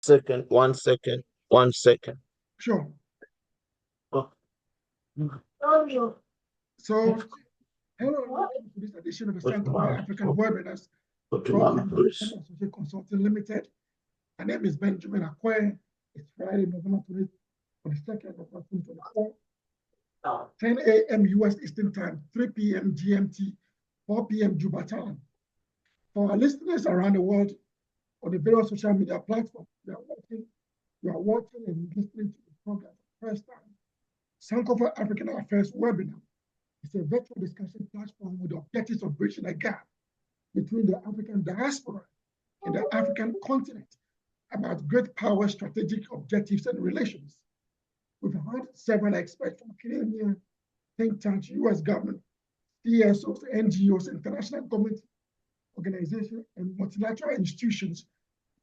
Second, 1 second, 1 second. Sure. Oh. So, hello and welcome to this edition of the Sankofa African webinars brought to you by Standard Associate Consulting Limited. My name is Benjamin Akwe. It's Friday, November 22nd of 2024, 10 a.m. US Eastern Time, 3 p.m. GMT, 4 p.m. Juba time. For our listeners around the world on the various social media platforms, you are watching and listening to the program for the first time. Sankofa African Affairs webinar is a virtual discussion platform with the objectives of bridging a gap between the African diaspora and the African continent about great power, strategic objectives, and relations. We've had several experts from Kenya, think tanks, US government, CSOs, NGOs, international government organizations, and multilateral institutions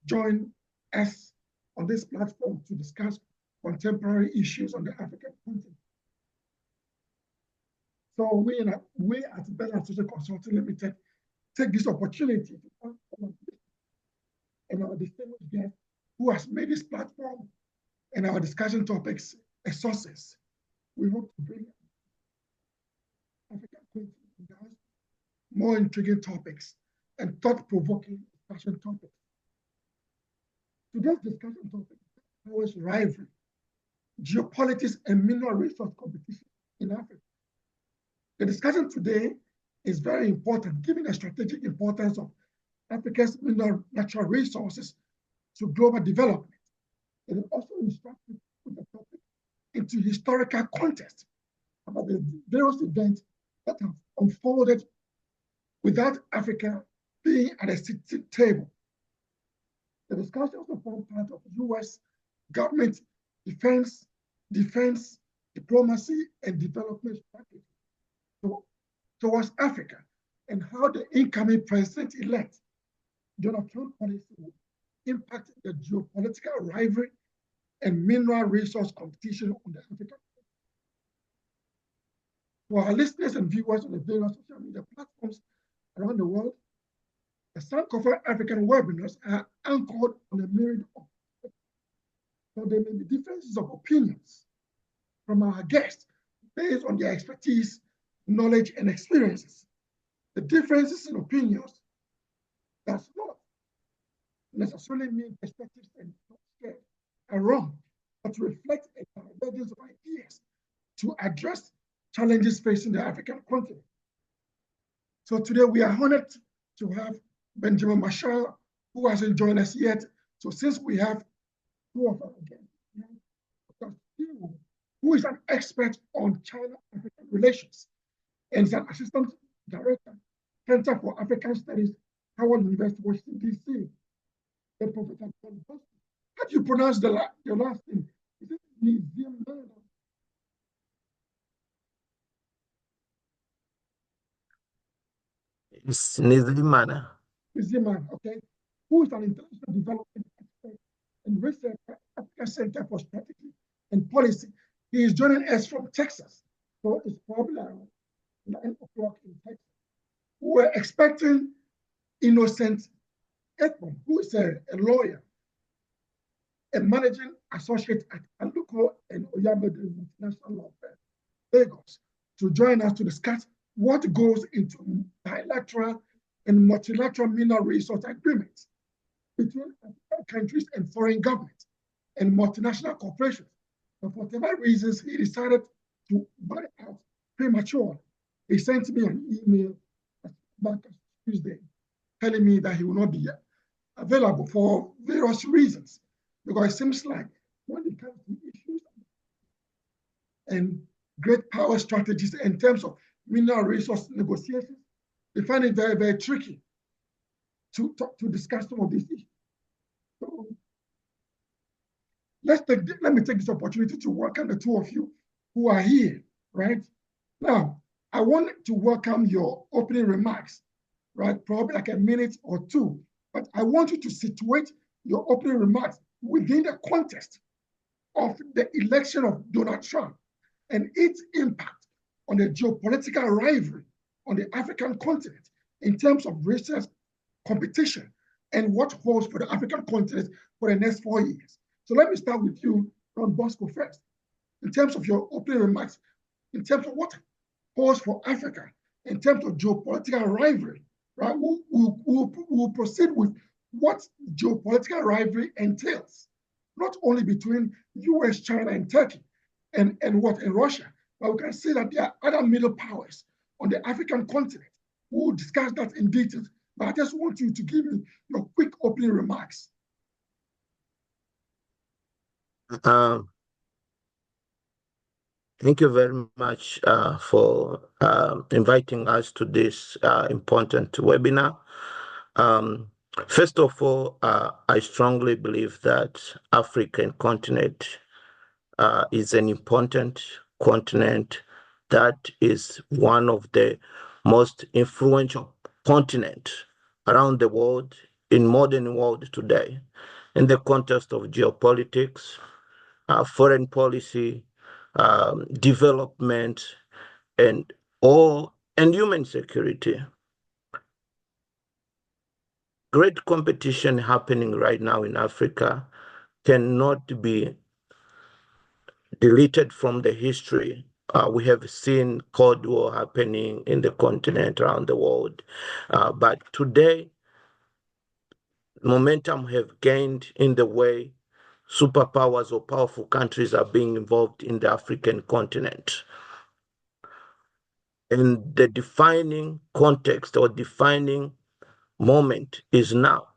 join us on this platform to discuss contemporary issues on the African continent. So we at Bell Associate Consulting Limited take this opportunity to thank all of this and our distinguished guest who has made this platform and our discussion topics a success. We hope to bring African continent more intriguing topics and thought-provoking discussion topics. Today's discussion topic is powers rivalry, geopolitics, and mineral resource competition in Africa. The discussion today is very important, given the strategic importance of Africa's mineral natural resources to global development. It is also instructive to put the topic into historical context about the various events that have unfolded without Africa being at a sitting table. The discussion also forms part of U.S. government defense, diplomacy, and development strategy towards Africa, and how the incoming president-elect Donald Trump policy will impact the geopolitical rivalry and mineral resource competition on the African continent. For our listeners and viewers on the various social media platforms around the world, the Sankofa African webinars are anchored on a myriad of perspectives. So there may be differences of opinions from our guests based on their expertise, knowledge, and experiences. The differences in opinions does not necessarily mean perspectives and thoughts are wrong, but reflect a divergence of ideas to address challenges facing the African continent. So today we are honored to have Benjamin Marshall, who hasn't joined us yet. So since we have two of our guests, who is an expert on China-African relations and is an assistant director, Center for African Studies, Howard University, Washington, D.C. The Professor, how do you pronounce your last name? Is it Nizimana? It's Nizimana. Nizimana, okay. Who is an international development expert and research at Africa Center for Strategy and Policy. He is joining us from Texas. So it's probably around 9 o'clock in Texas. We're expecting Innocent Ekman, who is a lawyer, a managing associate at Aluko and Oyabede International Law Firm, Lagos, to join us to discuss what goes into bilateral and multilateral mineral resource agreements between countries and foreign governments and multinational corporations. But for whatever reasons, he decided to buy out prematurely. He sent me an email back Tuesday telling me that he will not be available for various reasons, because it seems like when it comes to issues and great power strategies in terms of mineral resource negotiations, they find it very, very tricky to discuss some of these issues. So let me take this opportunity to welcome the two of you who are here, right? Now, I want to welcome your opening remarks, right? Probably like a minute or two, but I want you to situate your opening remarks within the context of the election of Donald Trump and its impact on the geopolitical rivalry on the African continent in terms of resource competition and what holds for the African continent for the next 4 years. So let me start with you, Don Bosco, first. In terms of your opening remarks, in terms of what holds for Africa, in terms of geopolitical rivalry, right? We'll proceed with what geopolitical rivalry entails, not only between US, China, and Turkey, and Russia, but we can see that there are other middle powers on the African continent. We'll discuss that in detail, but I just want you to give me your quick opening remarks. Thank you very much for inviting us to this important webinar. First of all, I strongly believe that African continent is an important continent that is one of the most influential continents around the world, in modern world today, in the context of geopolitics, foreign policy, development, and human security. Great competition happening right now in Africa cannot be deleted from the history. We have seen Cold War happening in the continent around the world. But today, momentum have gained in the way superpowers or powerful countries are being involved in the African continent. And the defining context or defining moment is now.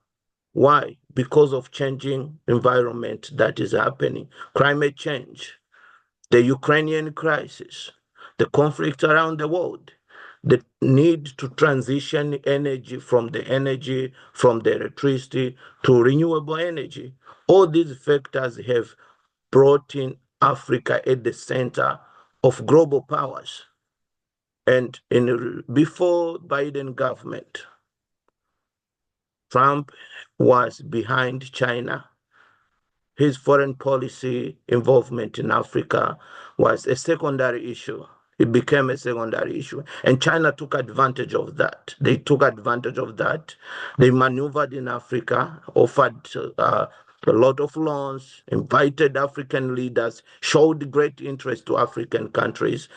Why? Because of changing environment that is happening. Climate change, the Ukrainian crisis, the conflict around the world, the need to transition energy from the electricity to renewable energy. All these factors have brought in Africa at the center of global powers. And before Biden government, Trump was behind China. His foreign policy involvement in Africa was a secondary issue. It became a secondary issue. And China took advantage of that. They took advantage of that. They maneuvered in Africa, offered a lot of loans, invited African leaders, showed great interest to African countries.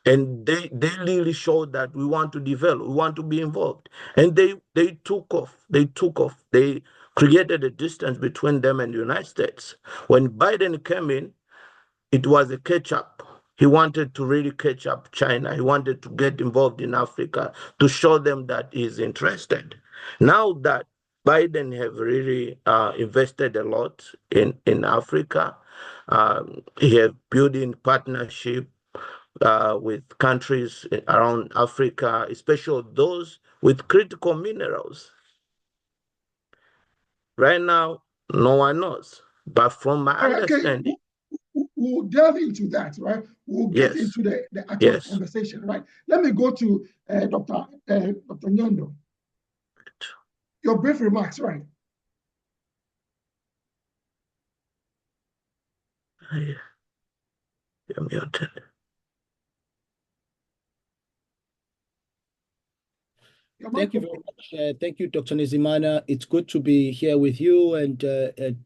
And they really showed that we want to develop, we want to be involved. And they took off. They created a distance between them and the United States. When Biden came in, it was a catch-up. He wanted to really catch up China. He wanted to get involved in Africa to show them that he's interested. Now that Biden have really invested a lot in Africa, he has building partnership with countries around Africa, especially those with critical minerals. Right now, no one knows. But from my understanding, we'll delve into that, right? We'll get into the actual conversation, right? Let me go to Dr. Nyando. Your brief remarks, right? You're muted. Thank you very much. Thank you, Dr. Nzimana. It's good to be here with you, and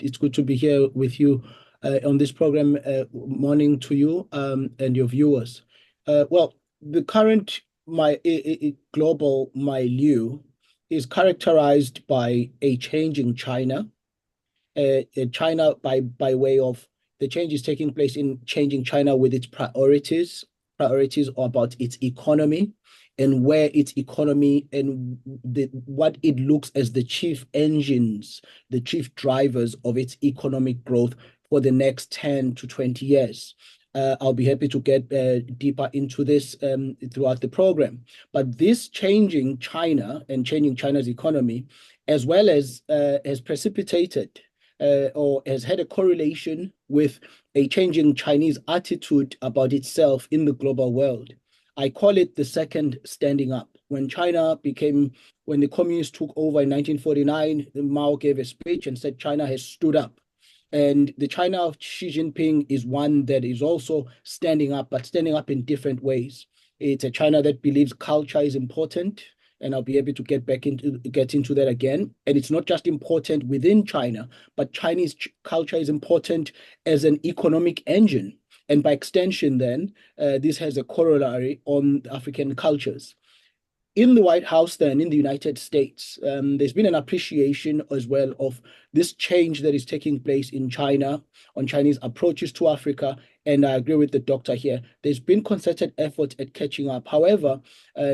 it's good to be here with you on this program. Morning to you and your viewers. Well, the current global milieu is characterized by a changing China. China, by way of the changes taking place in changing China with its priorities are about its economy, and where its economy and what it looks as the chief engines, the chief drivers of its economic growth for the next 10 to 20 years. I'll be happy to get deeper into this throughout the program. But this changing China and changing China's economy, as well as has precipitated or has had a correlation with a changing Chinese attitude about itself in the global world. I call it the second standing up. When the communists took over in 1949, Mao gave a speech and said China has stood up. And the China of Xi Jinping is one that is also standing up, but standing up in different ways. It's a China that believes culture is important, and I'll be able to get into that again. And it's not just important within China, but Chinese culture is important as an economic engine. And by extension, then, this has a corollary on African cultures. In the White House, then, in the United States, there's been an appreciation as well of this change that is taking place in China on Chinese approaches to Africa. And I agree with the doctor here. There's been concerted effort at catching up. However,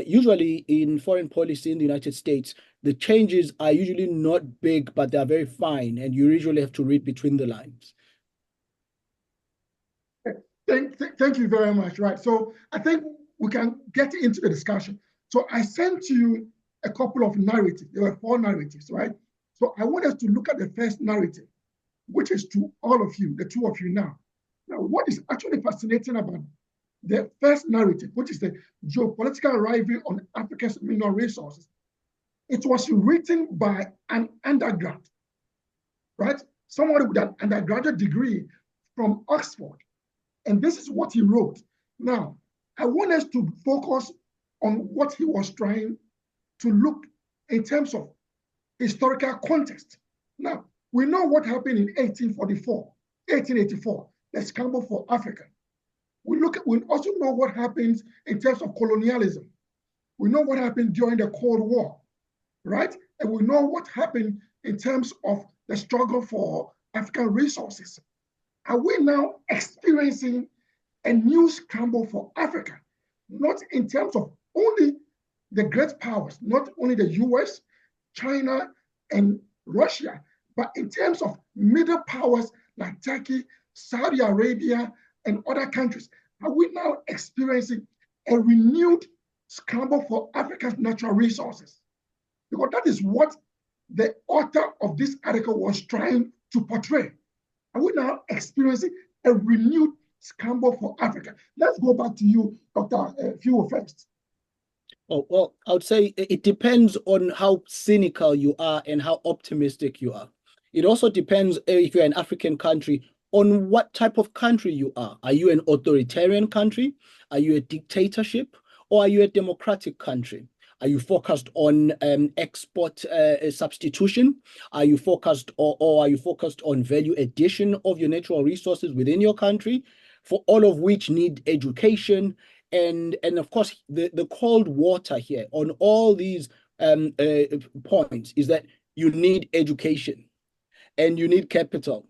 usually in foreign policy in the United States, the changes are usually not big, but they're very fine. And you usually have to read between the lines. Thank you very much. Right. So I think we can get into the discussion. So I sent you a couple of narratives. There were 4 narratives, right? So I want us to look at the first narrative, which is to all of you, the 2 of you now. Now, what is actually fascinating about the first narrative, which is the geopolitical rivalry on Africa's mineral resources, it was written by an undergrad, right? Someone with an undergraduate degree from Oxford. And this is what he wrote. Now, I want us to focus on what he was trying to look in terms of historical context. Now, we know what happened in 1884, the scramble for Africa. We also know what happens in terms of colonialism. We know what happened during the Cold War, right? And we know what happened in terms of the struggle for African resources. Are we now experiencing a new scramble for Africa? Not in terms of only the great powers, not only the US, China, and Russia, but in terms of middle powers like Turkey, Saudi Arabia, and other countries. Are we now experiencing a renewed scramble for Africa's natural resources? Because that is what the author of this article was trying to portray. Are we now experiencing a renewed scramble for Africa? Let's go back to you, Dr. Fiwo, first. Oh, well, I would say it depends on how cynical you are and how optimistic you are. It also depends, if you're an African country, on what type of country you are. Are you an authoritarian country? Are you a dictatorship? Or are you a democratic country? Are you focused on export substitution? Are you focused or are you focused on value addition of your natural resources within your country, for all of which need education? And of course, the cold water here on all these points is that you need education and you need capital.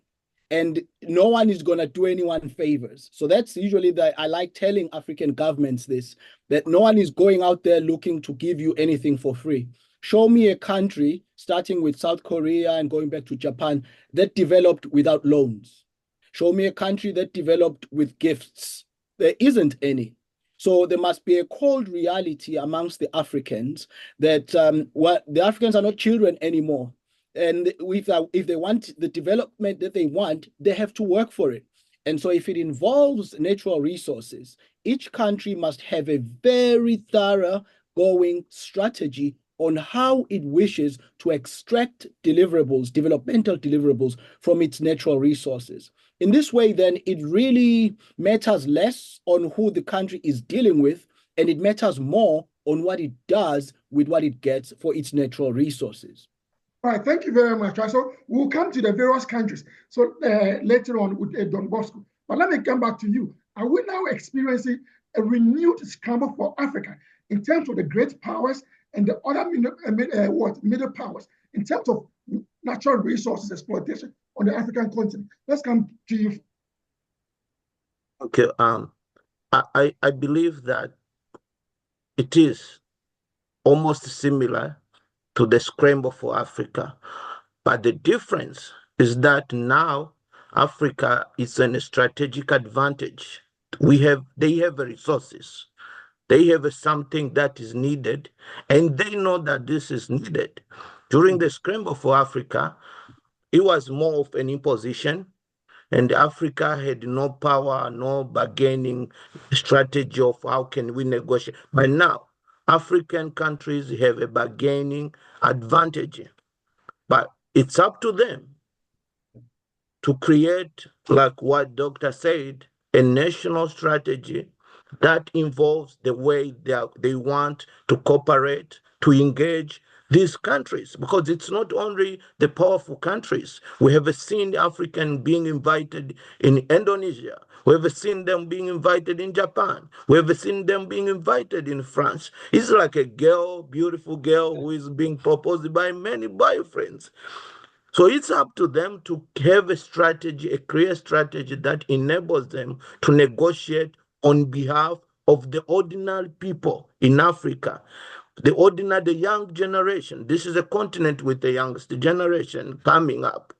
And no one is going to do anyone favors. So that's usually I like telling African governments this, that no one is going out there looking to give you anything for free. Show me a country, starting with South Korea and going back to Japan, that developed without loans. Show me a country that developed with gifts. There isn't any. So there must be a cold reality amongst the Africans that the Africans are not children anymore. And if they want the development that they want, they have to work for it. And so if it involves natural resources, each country must have a very thorough going strategy on how it wishes to extract deliverables, developmental deliverables from its natural resources. In this way, then, it really matters less on who the country is dealing with, and it matters more on what it does with what it gets for its natural resources. All right, thank you very much. So we'll come to the various countries. So later on with Don Bosco. But let me come back to you. Are we now experiencing a renewed scramble for Africa in terms of the great powers and the other middle powers in terms of natural resources exploitation on the African continent? Let's come to you. Okay. I believe that it is almost similar to the scramble for Africa. But the difference is that now Africa is in a strategic advantage. They have the resources. They have something that is needed, and they know that this is needed. During the scramble for Africa, it was more of an imposition, and Africa had no power, no bargaining strategy of how can we negotiate. But now, African countries have a bargaining advantage, but it's up to them to create, like what Doctor said, a national strategy that involves the way they want to cooperate, to engage these countries, because it's not only the powerful countries. We have seen African being invited in Indonesia. We have seen them being invited in Japan. We have seen them being invited in France. It's like a girl, beautiful girl, who is being proposed by many boyfriends. So it's up to them to have a strategy, a clear strategy that enables them to negotiate on behalf of the ordinary people in Africa. The young generation. This is a continent with the youngest generation coming up.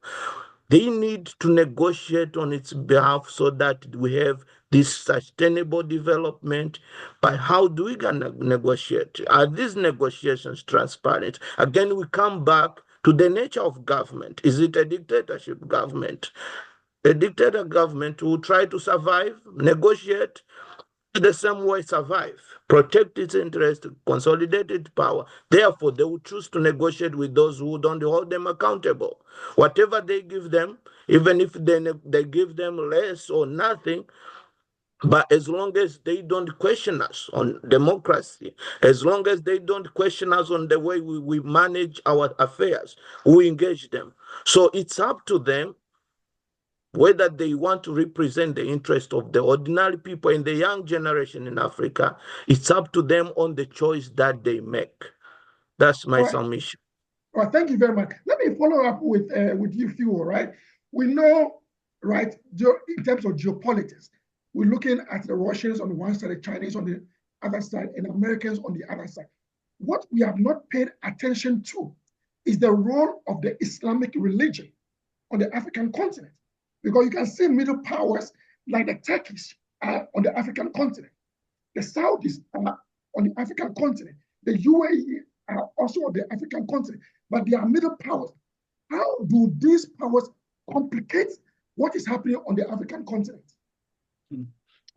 They need to negotiate on its behalf so that we have this sustainable development. But how do we gonna negotiate? Are these negotiations transparent? Again, we come back to the nature of government. Is it a dictatorship government? A dictator government will try to survive, negotiate, the same way survive, protect its interest, consolidate its power. Therefore, they will choose to negotiate with those who don't hold them accountable. Whatever they give them, even if they give them less or nothing, but as long as they don't question us on democracy, as long as they don't question us on the way we manage our affairs, we engage them. So it's up to them whether they want to represent the interest of the ordinary people and the young generation in Africa. It's up to them on the choice that they make. That's my submission. All right, thank you very much. Let me follow up with you, Theo, right? We know, right, in terms of geopolitics, we're looking at the Russians on one side, the Chinese on the other side, and Americans on the other side. What we have not paid attention to is the role of the Islamic religion on the African continent. Because you can see middle powers like the Turkish are on the African continent. The Saudis are on the African continent. The UAE are also on the African continent, but they are middle powers. How do these powers complicate what is happening on the African continent?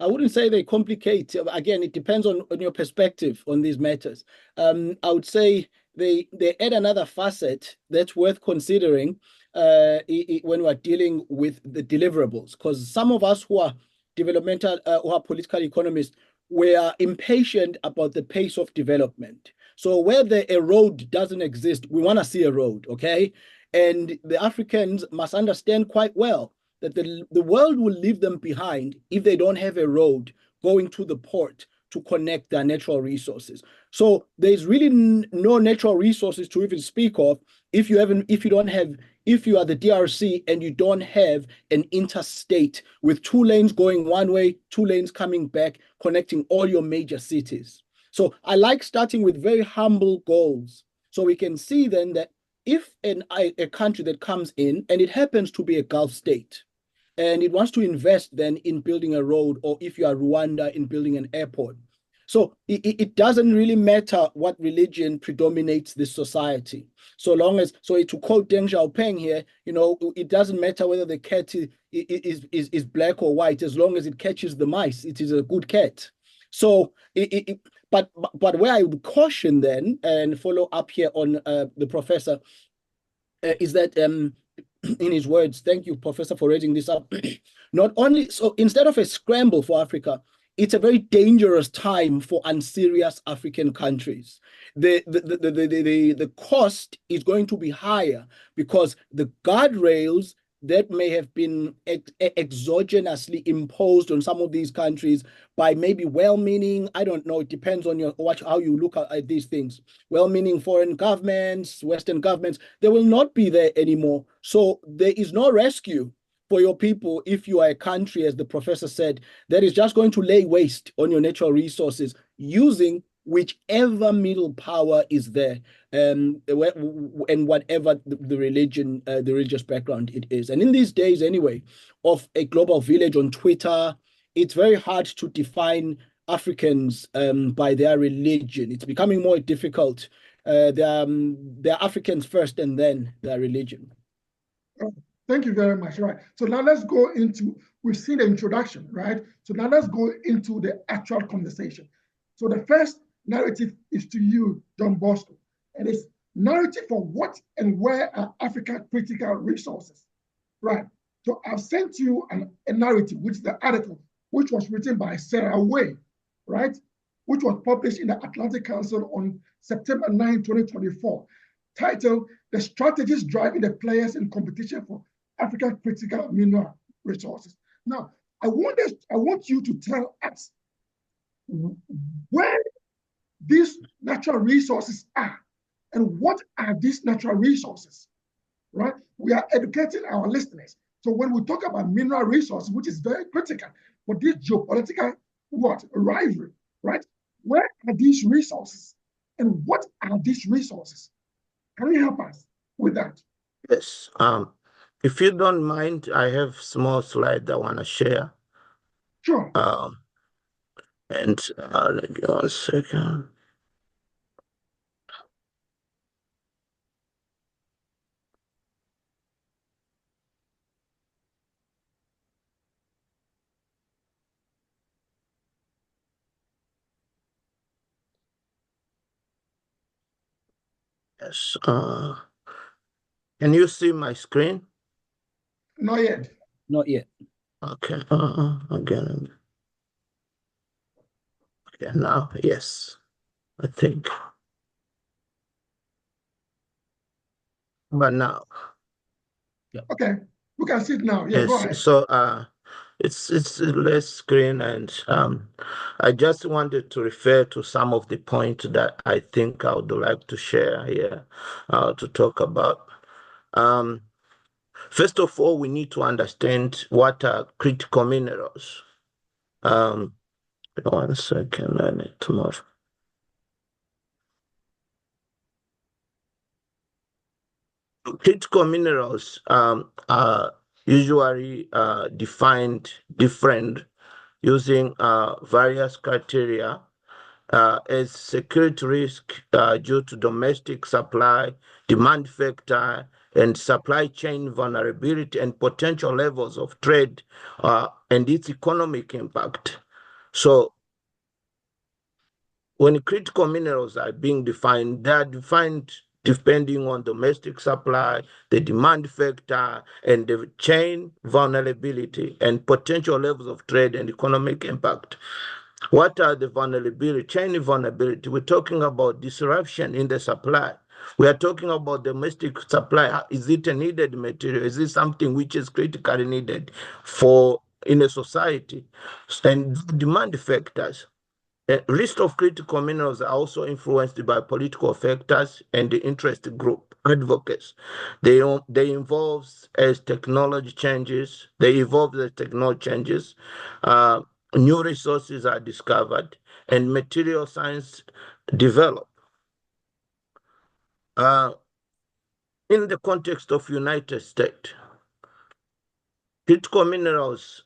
I wouldn't say they complicate. Again, it depends on your perspective on these matters. I would say they add another facet that's worth considering when we're dealing with the deliverables, because some of us who are developmental or political economists, we are impatient about the pace of development. So where a road doesn't exist, we want to see a road, okay? And the Africans must understand quite well that the world will leave them behind if they don't have a road going to the port to connect their natural resources. So there's really no natural resources to even speak of if you are the DRC and you don't have an interstate with 2 lanes going one way, 2 lanes coming back, connecting all your major cities. So I like starting with very humble goals. So we can see then that if a country that comes in and it happens to be a Gulf state, and it wants to invest then in building a road, or if you are Rwanda, in building an airport. So it doesn't really matter what religion predominates this society. So to quote Deng Xiaoping here, it doesn't matter whether the cat is black or white, as long as it catches the mice, it is a good cat. So but where I would caution then, and follow up here on the professor, is that in his words, thank you, Professor, for raising this up. Not only, so instead of a scramble for Africa, it's a very dangerous time for unserious African countries. The cost is going to be higher because the guardrails that may have been exogenously imposed on some of these countries by maybe well-meaning, I don't know, it depends on how you look at these things, well-meaning foreign governments, Western governments, they will not be there anymore. So there is no rescue for your people if you are a country, as the professor said, that is just going to lay waste on your natural resources using whichever middle power is there, and whatever the religion, the religious background it is. And in these days, anyway, of a global village on Twitter, it's very hard to define Africans by their religion. It's becoming more difficult. They're Africans first, and then their religion. Thank you very much. Right. So now let's go into, we've seen the introduction, right? So now let's go into the actual conversation. So the first narrative is to you, John Bosco, and it's narrative for what and where are Africa critical resources, right? So I've sent you a narrative, which is the article, which was written by Sarah Way, right? which was published in the Atlantic Council on September 9, 2024, titled The Strategies Driving the Players in Competition for African Critical Mineral Resources. Now, I want you to tell us where these natural resources are and what are these natural resources, right? We are educating our listeners. So when we talk about mineral resources, which is very critical for this geopolitical rivalry, right? Where are these resources and what are these resources? Can you help us with that? Yes. If you don't mind, I have small slide I want to share. Sure. And let me 1 second. Yes. Can you see my screen? Not yet. Not yet. Okay. Again. Okay. Now, yes. I think. But now. Yeah. Okay. We can see it now. Yeah. Yes. Go ahead. So it's less screen, and I just wanted to refer to some of the points that I think I would like to share here to talk about. First of all, we need to understand what are critical minerals. 1 second, I need to move. Critical minerals are usually defined different using various criteria as security risk due to domestic supply, demand factor, and supply chain vulnerability and potential levels of trade and its economic impact. So when critical minerals are being defined, they are defined depending on domestic supply, the demand factor, and the chain vulnerability and potential levels of trade and economic impact. What are the vulnerability, chain vulnerability? We're talking about disruption in the supply. We are talking about domestic supply. Is it a needed material? Is it something which is critically needed in a society? And demand factors. List of critical minerals are also influenced by political factors and the interest group advocates. They evolve as technology changes. New resources are discovered, and material science develop. In the context of United States, critical minerals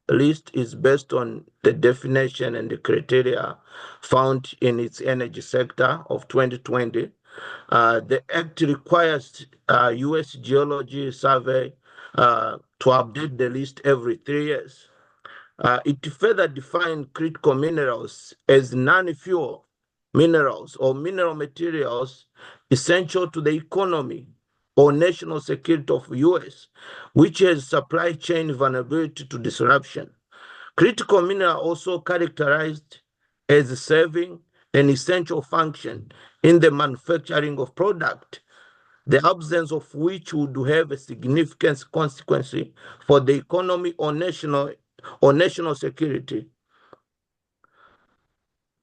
list is based on the definition and the criteria found in its energy sector of 2020. The Act requires U.S. Geology Survey to update the list every 3 years. It further defined critical minerals as non-fuel minerals or mineral materials essential to the economy or national security of U.S., which has supply chain vulnerability to disruption. Critical mineral also characterized as serving an essential function in the manufacturing of product, the absence of which would have a significant consequence for the economy or national security.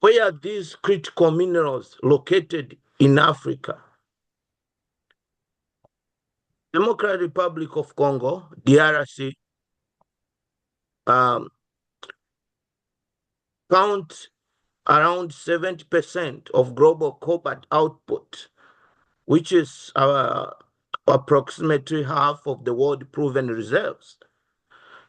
Where are these critical minerals located in Africa? Democratic Republic of Congo, DRC, count around 70% of global cobalt output, which is approximately half of the world proven reserves.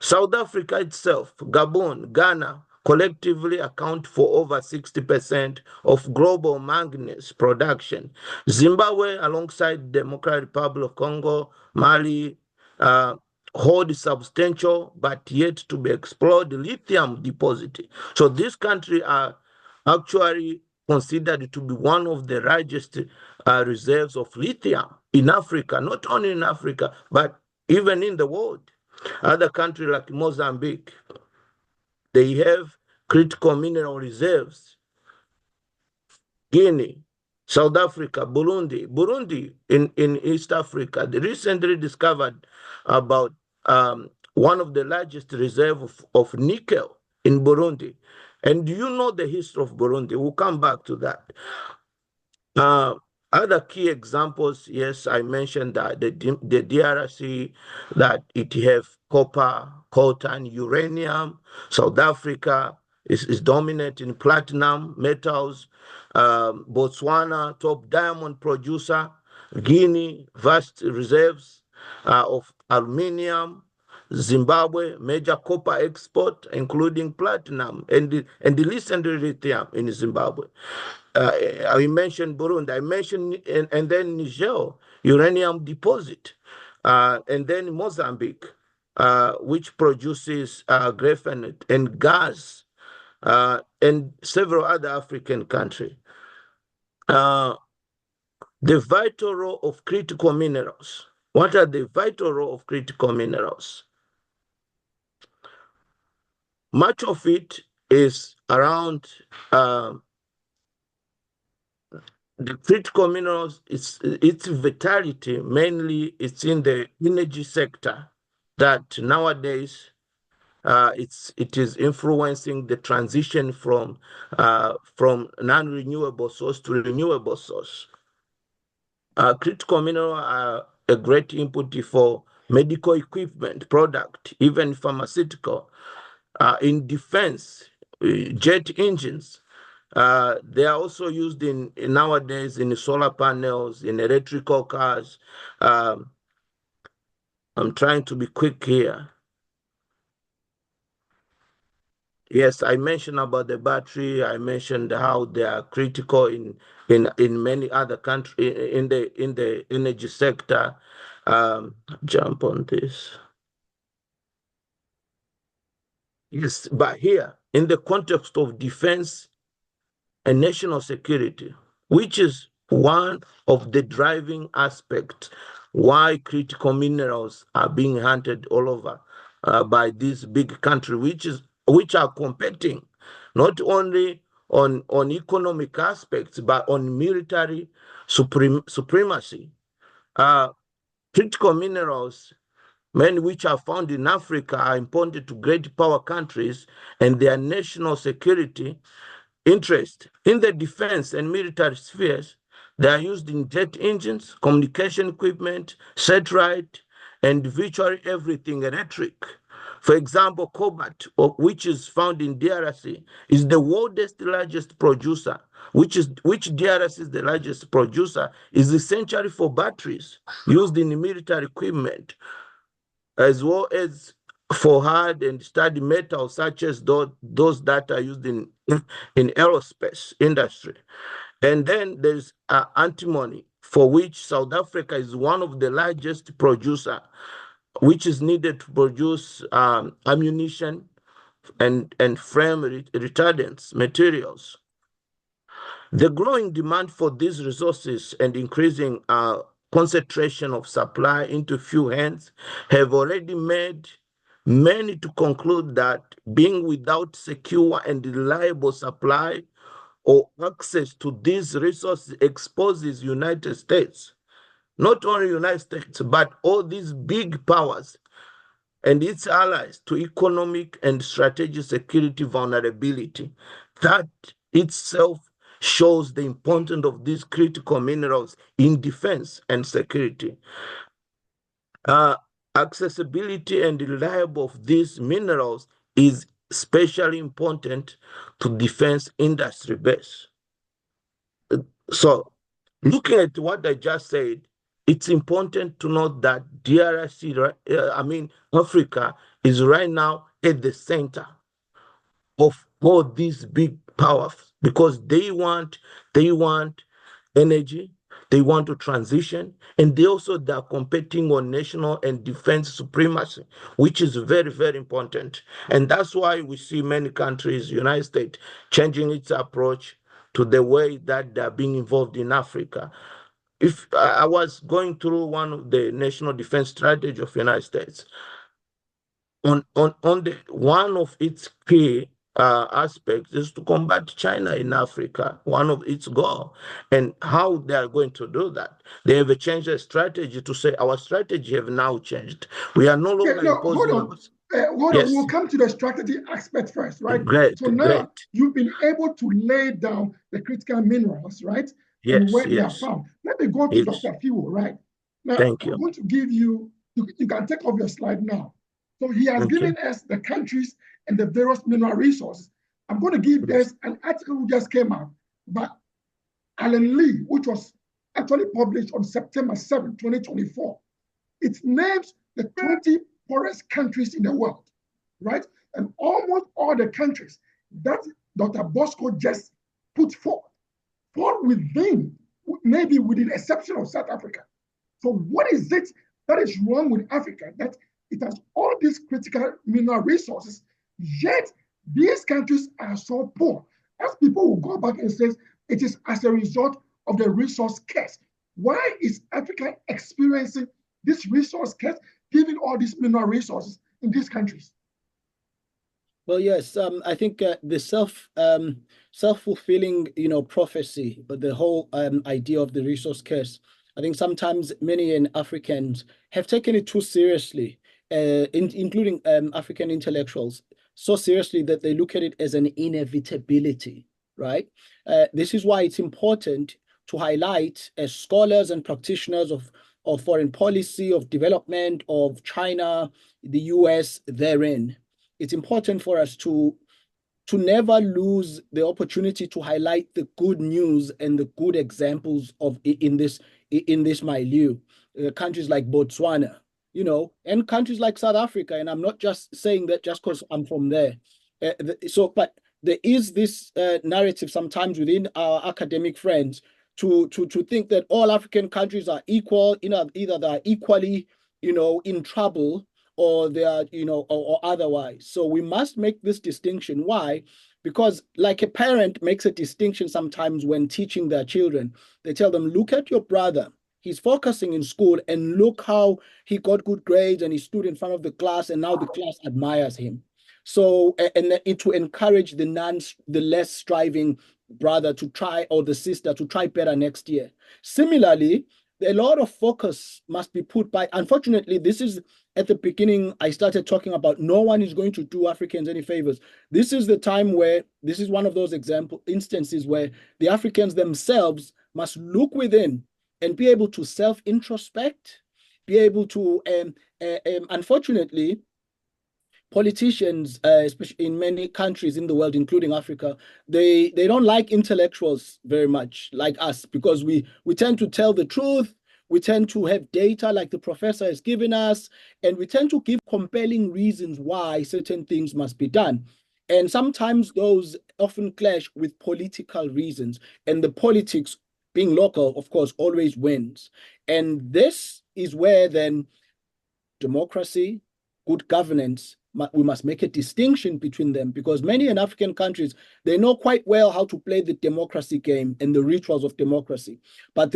South Africa itself, Gabon, Ghana, collectively account for over 60% of global manganese production. Zimbabwe, alongside Democratic Republic of Congo, Mali, hold substantial but yet to be explored lithium deposit. So these countries are actually considered to be one of the largest reserves of lithium in Africa, not only in Africa, but even in the world. Other countries like Mozambique, they have critical mineral reserves Guinea, South Africa, Burundi. Burundi in East Africa, they recently discovered about one of the largest reserve of nickel in Burundi. And do you know the history of Burundi? We'll come back to that. Other key examples, yes, I mentioned that the DRC, that it have copper, coltan, uranium. South Africa is dominant in platinum, metals. Botswana, top diamond producer. Guinea, vast reserves of aluminium. Zimbabwe, major copper export, including platinum, and the recently lithium in Zimbabwe. I mentioned Burundi, I mentioned, and then Niger, uranium deposit, and then Mozambique, which produces graphene and gas, and several other African countries. The vital role of critical minerals. What are the vital role of critical minerals? Much of it is around the critical minerals. Its vitality mainly it's in the energy sector that nowadays it is influencing the transition from non-renewable source to renewable source. Critical minerals are a great input for medical equipment, product, even pharmaceutical. In defense, jet engines, they are also used in nowadays in solar panels, in electrical cars. I'm trying to be quick here. Yes, I mentioned about the battery. I mentioned how they are critical in many other countries in the energy sector. Jump on this. Yes, but here in the context of defense and national security, which is one of the driving aspects why critical minerals are being hunted all over by these big countries, which are competing not only on economic aspects but on military supremacy. Critical minerals, many which are found in Africa, are important to great power countries and their national security interest. In the defense and military spheres, they are used in jet engines, communication equipment, satellite, and virtually everything electric. For example, cobalt, which is found in DRC, is the world's largest producer. Which DRC is the largest producer, is essential for batteries used in military equipment, as well as for hard and sturdy metals such as those that are used in aerospace industry. And then there's antimony, for which South Africa is one of the largest producer, which is needed to produce ammunition and flame retardants materials. The growing demand for these resources and increasing concentration of supply into few hands have already made many to conclude that being without secure and reliable supply or access to these resources exposes United States, not only United States, but all these big powers and its allies, to economic and strategic security vulnerability. That itself shows the importance of these critical minerals in defense and security. Accessibility and reliability of these minerals is especially important to defense industry base. So, looking at what I just said, it's important to note that DRC, Africa, is right now at the center of all these big powers because they want energy, they want to transition, and they are competing on national and defense supremacy, which is very, very important. And that's why we see many countries, United States, changing its approach to the way that they're being involved in Africa. If I was going through one of the national defense strategy of the United States, on one of its key aspect is to combat China in Africa, one of its goals. And how they are going to do that? They have changed their strategy to say our strategy have now changed. We are no longer imposing. Hold on, yes. We'll come to the strategy aspect first, right? Great. So now you've been able to lay down the critical minerals, right? Yes, and where they are found. Let me go to Dr. Fiwo, right? Now, Thank you. I'm going to give you can take off your slide now. So he has given us the countries and the various mineral resources. I'm going to give this an article who just came out by Alan Lee, which was actually published on September 7, 2024. It names the 20 poorest countries in the world, right? And almost all the countries that Dr. Bosco just put forth fall within, maybe with the exception of South Africa. So what is it that is wrong with Africa, that it has all these critical mineral resources, yet these countries are so poor? As people will go back and say, it is as a result of the resource curse. Why is Africa experiencing this resource curse, given all these mineral resources in these countries? Well, yes, I think the self-fulfilling, prophecy, but the whole idea of the resource curse, I think sometimes many Africans have taken it too seriously, including African intellectuals, so seriously that they look at it as an inevitability, right? This is why it's important to highlight as scholars and practitioners of foreign policy, of development, of China, the US therein. It's important for us to never lose the opportunity to highlight the good news and the good examples of in this milieu. Countries like Botswana, and countries like South Africa. And I'm not just saying that just because I'm from there. But there is this narrative sometimes within our academic friends to think that all African countries are equal, either they are equally, in trouble, or they are, or otherwise. So we must make this distinction. Why? Because like a parent makes a distinction sometimes when teaching their children. They tell them, look at your brother. He's focusing in school, and look how he got good grades and he stood in front of the class, and now the class admires him. So, and to encourage the less striving brother to try, or the sister to try better next year. Similarly, a lot of focus must be put by, unfortunately, this is at the beginning, I started talking about no one is going to do Africans any favors. This is the time where, this is one of those instances where the Africans themselves must look within and be able to self-introspect, be able to, unfortunately, politicians, especially in many countries in the world, including Africa, they don't like intellectuals very much, like us, because we tend to tell the truth. We tend to have data like the professor has given us, and we tend to give compelling reasons why certain things must be done. And sometimes those often clash with political reasons, and the politics, being local, of course, always wins. And this is where then democracy, good governance, we must make a distinction between them, because many in African countries, they know quite well how to play the democracy game and the rituals of democracy. But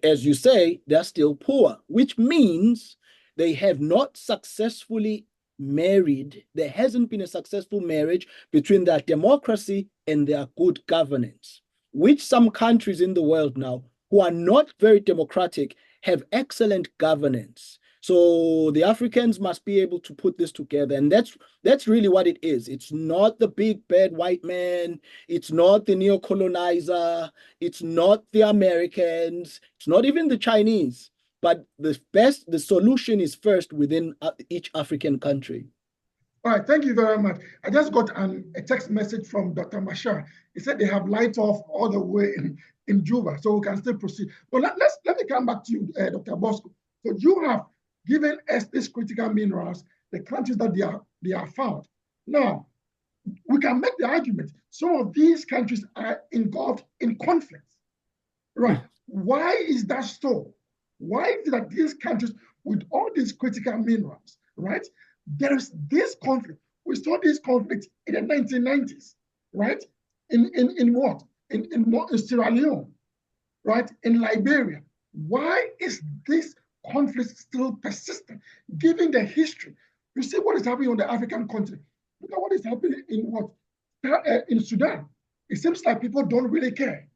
as you say, they're still poor, which means they have not successfully married. There hasn't been a successful marriage between their democracy and their good governance, which some countries in the world now who are not very democratic have excellent governance. So the Africans must be able to put this together. And that's really what it is. It's not the big bad white man. It's not the neo-colonizer. It's not the Americans. It's not even the Chinese. But the solution is first within each African country. All right, thank you very much. I just got a text message from Dr. Machar. He said they have light off all the way in Juba, so we can still proceed. But let me come back to you, Dr. Bosco. So you have given us these critical minerals, the countries that they are found. Now, we can make the argument some of these countries are engulfed in conflicts, right? Why is that so? Why is it that these countries with all these critical minerals, right? There is this conflict. We saw this conflict in the 1990s, right? In what? In Sierra Leone, right? In Liberia. Why is this conflict still persistent, given the history? You see what is happening on the African continent. Look at what is happening in what? in Sudan, it seems like people don't really care.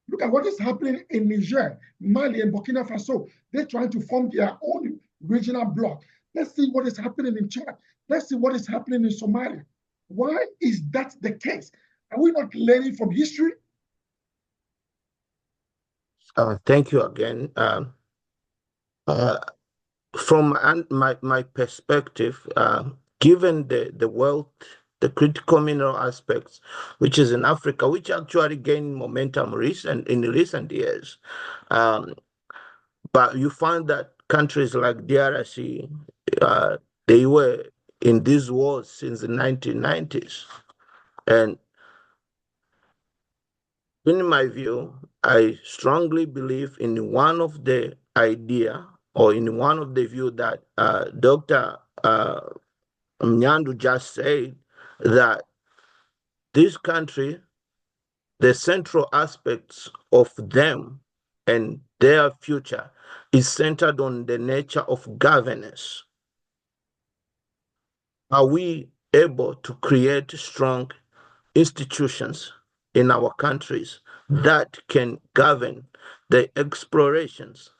Look at what is happening in Niger, Mali, and Burkina Faso. They're trying to form their own regional bloc. Let's see what is happening in Chad. Let's see what is happening in Somalia. Why is that the case? Are we not learning from history? Thank you again. From my perspective, given the wealth, the critical mineral aspects, which is in Africa, which actually gained momentum in recent years, but you find that countries like DRC, they were in these wars since the 1990s, and in my view, I strongly believe in one of the idea or in one of the view that Dr. Mnyandu just said, that this country, the central aspects of them and their future is centered on the nature of governance. Are we able to create strong institutions in our countries that can govern the explorations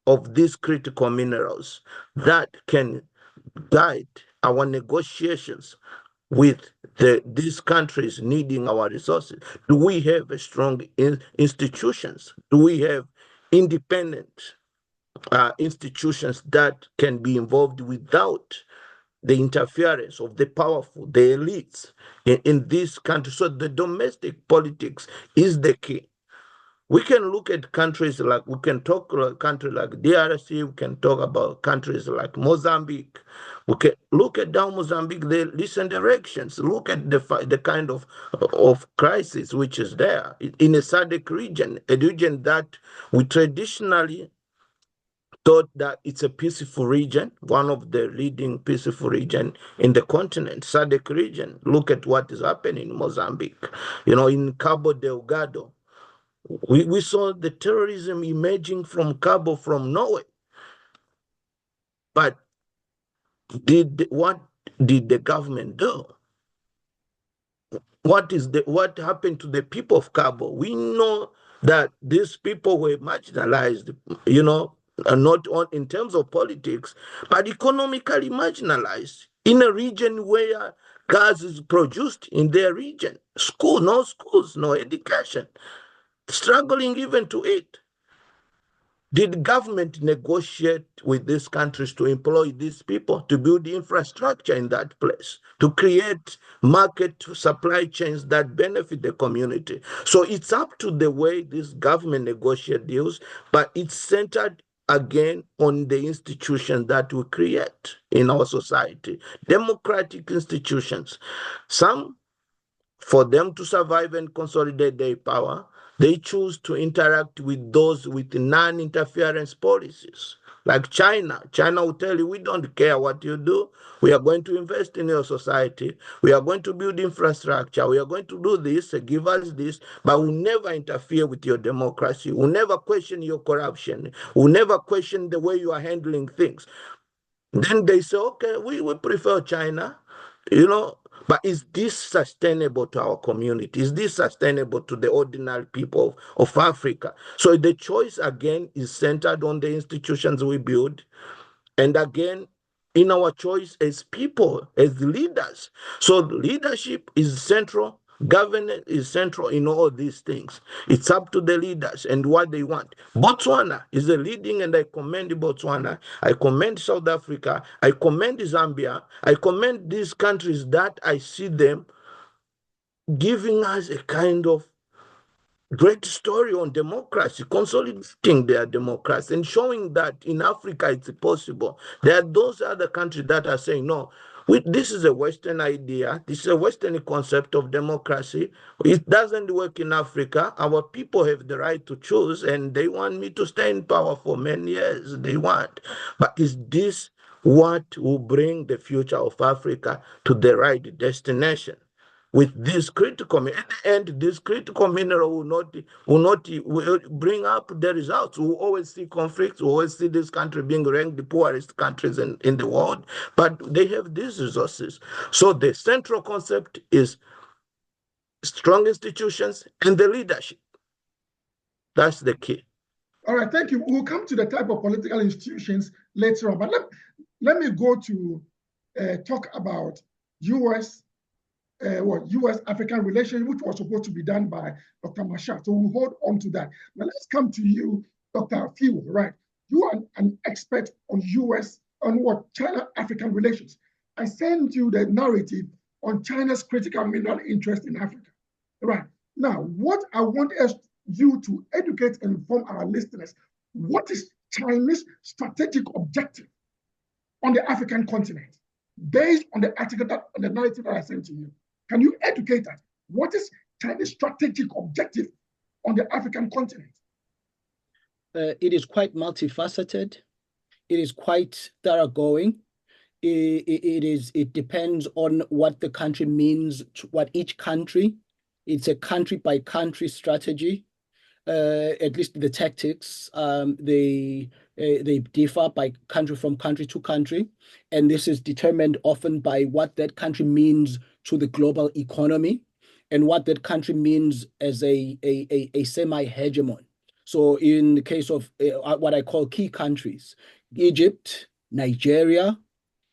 of these critical minerals, that can guide our negotiations with these countries needing our resources? Do we have a strong institutions? Do we have independent institutions that can be involved without the interference of the powerful, the elites in this country? So the domestic politics is the key. We can look at countries like, we can talk about countries like DRC, we can talk about countries like Mozambique. We can look at down Mozambique, the recent elections, look at the kind of crisis which is there in a SADC region, a region that we traditionally thought that it's a peaceful region, one of the leading peaceful region in the continent, SADC region. Look at what is happening in Mozambique. In Cabo Delgado, we saw the terrorism emerging from Cabo, from Norway. But what did the government do? What happened to the people of Cabo? We know that these people were marginalized, not in terms of politics, but economically marginalized in a region where gas is produced in their region. No schools, no education, struggling even to eat. Did government negotiate with these countries to employ these people, to build infrastructure in that place, to create market supply chains that benefit the community? So it's up to the way this government negotiate deals, but it's centered again on the institutions that we create in our society, democratic institutions. Some, for them to survive and consolidate their power, they choose to interact with those with non-interference policies. Like China. China will tell you, we don't care what you do. We are going to invest in your society. We are going to build infrastructure. We are going to do this, give us this, but we'll never interfere with your democracy. We'll never question your corruption. We'll never question the way you are handling things. Then they say, okay, we prefer China, but is this sustainable to our community? Is this sustainable to the ordinary people of Africa? So the choice, again, is centered on the institutions we build. And again, in our choice as people, as leaders. So leadership is central. Governance is central in all these things. It's up to the leaders and what they want. Botswana is a leading, and I commend Botswana. I commend South Africa. I commend Zambia. I commend these countries that I see them giving us a kind of great story on democracy, consolidating their democracy and showing that in Africa it's possible. There are those other countries that are saying, no, this is a Western idea. This is a Western concept of democracy. It doesn't work in Africa. Our people have the right to choose, and they want me to stay in power for many years. They want. But is this what will bring the future of Africa to the right destination? With this critical, at the end, this critical mineral will bring up the results. We'll always see conflicts. We'll always see this country being ranked the poorest countries in the world, but they have these resources. So the central concept is strong institutions, and the leadership. That's the key. All right, thank you. We'll come to the type of political institutions later on, but let me go to talk about U.S.-African relations, which was supposed to be done by Dr. Mashal. So we'll hold on to that. Now let's come to you, Dr. Fiwo, right? You are an expert on China-African relations. I sent you the narrative on China's critical mineral interest in Africa, right? Now, what I want you to educate and inform our listeners, what is China's strategic objective on the African continent, based on the article on the narrative that I sent to you? Can you educate us? What is China's strategic objective on the African continent? It is quite multifaceted. It is quite thoroughgoing. It depends on what the country means to what each country. It's a country by country strategy. At least the tactics, they differ by country from country to country, and this is determined often by what that country means to the global economy and what that country means as a semi-hegemon. So in the case of what I call key countries, Egypt, Nigeria,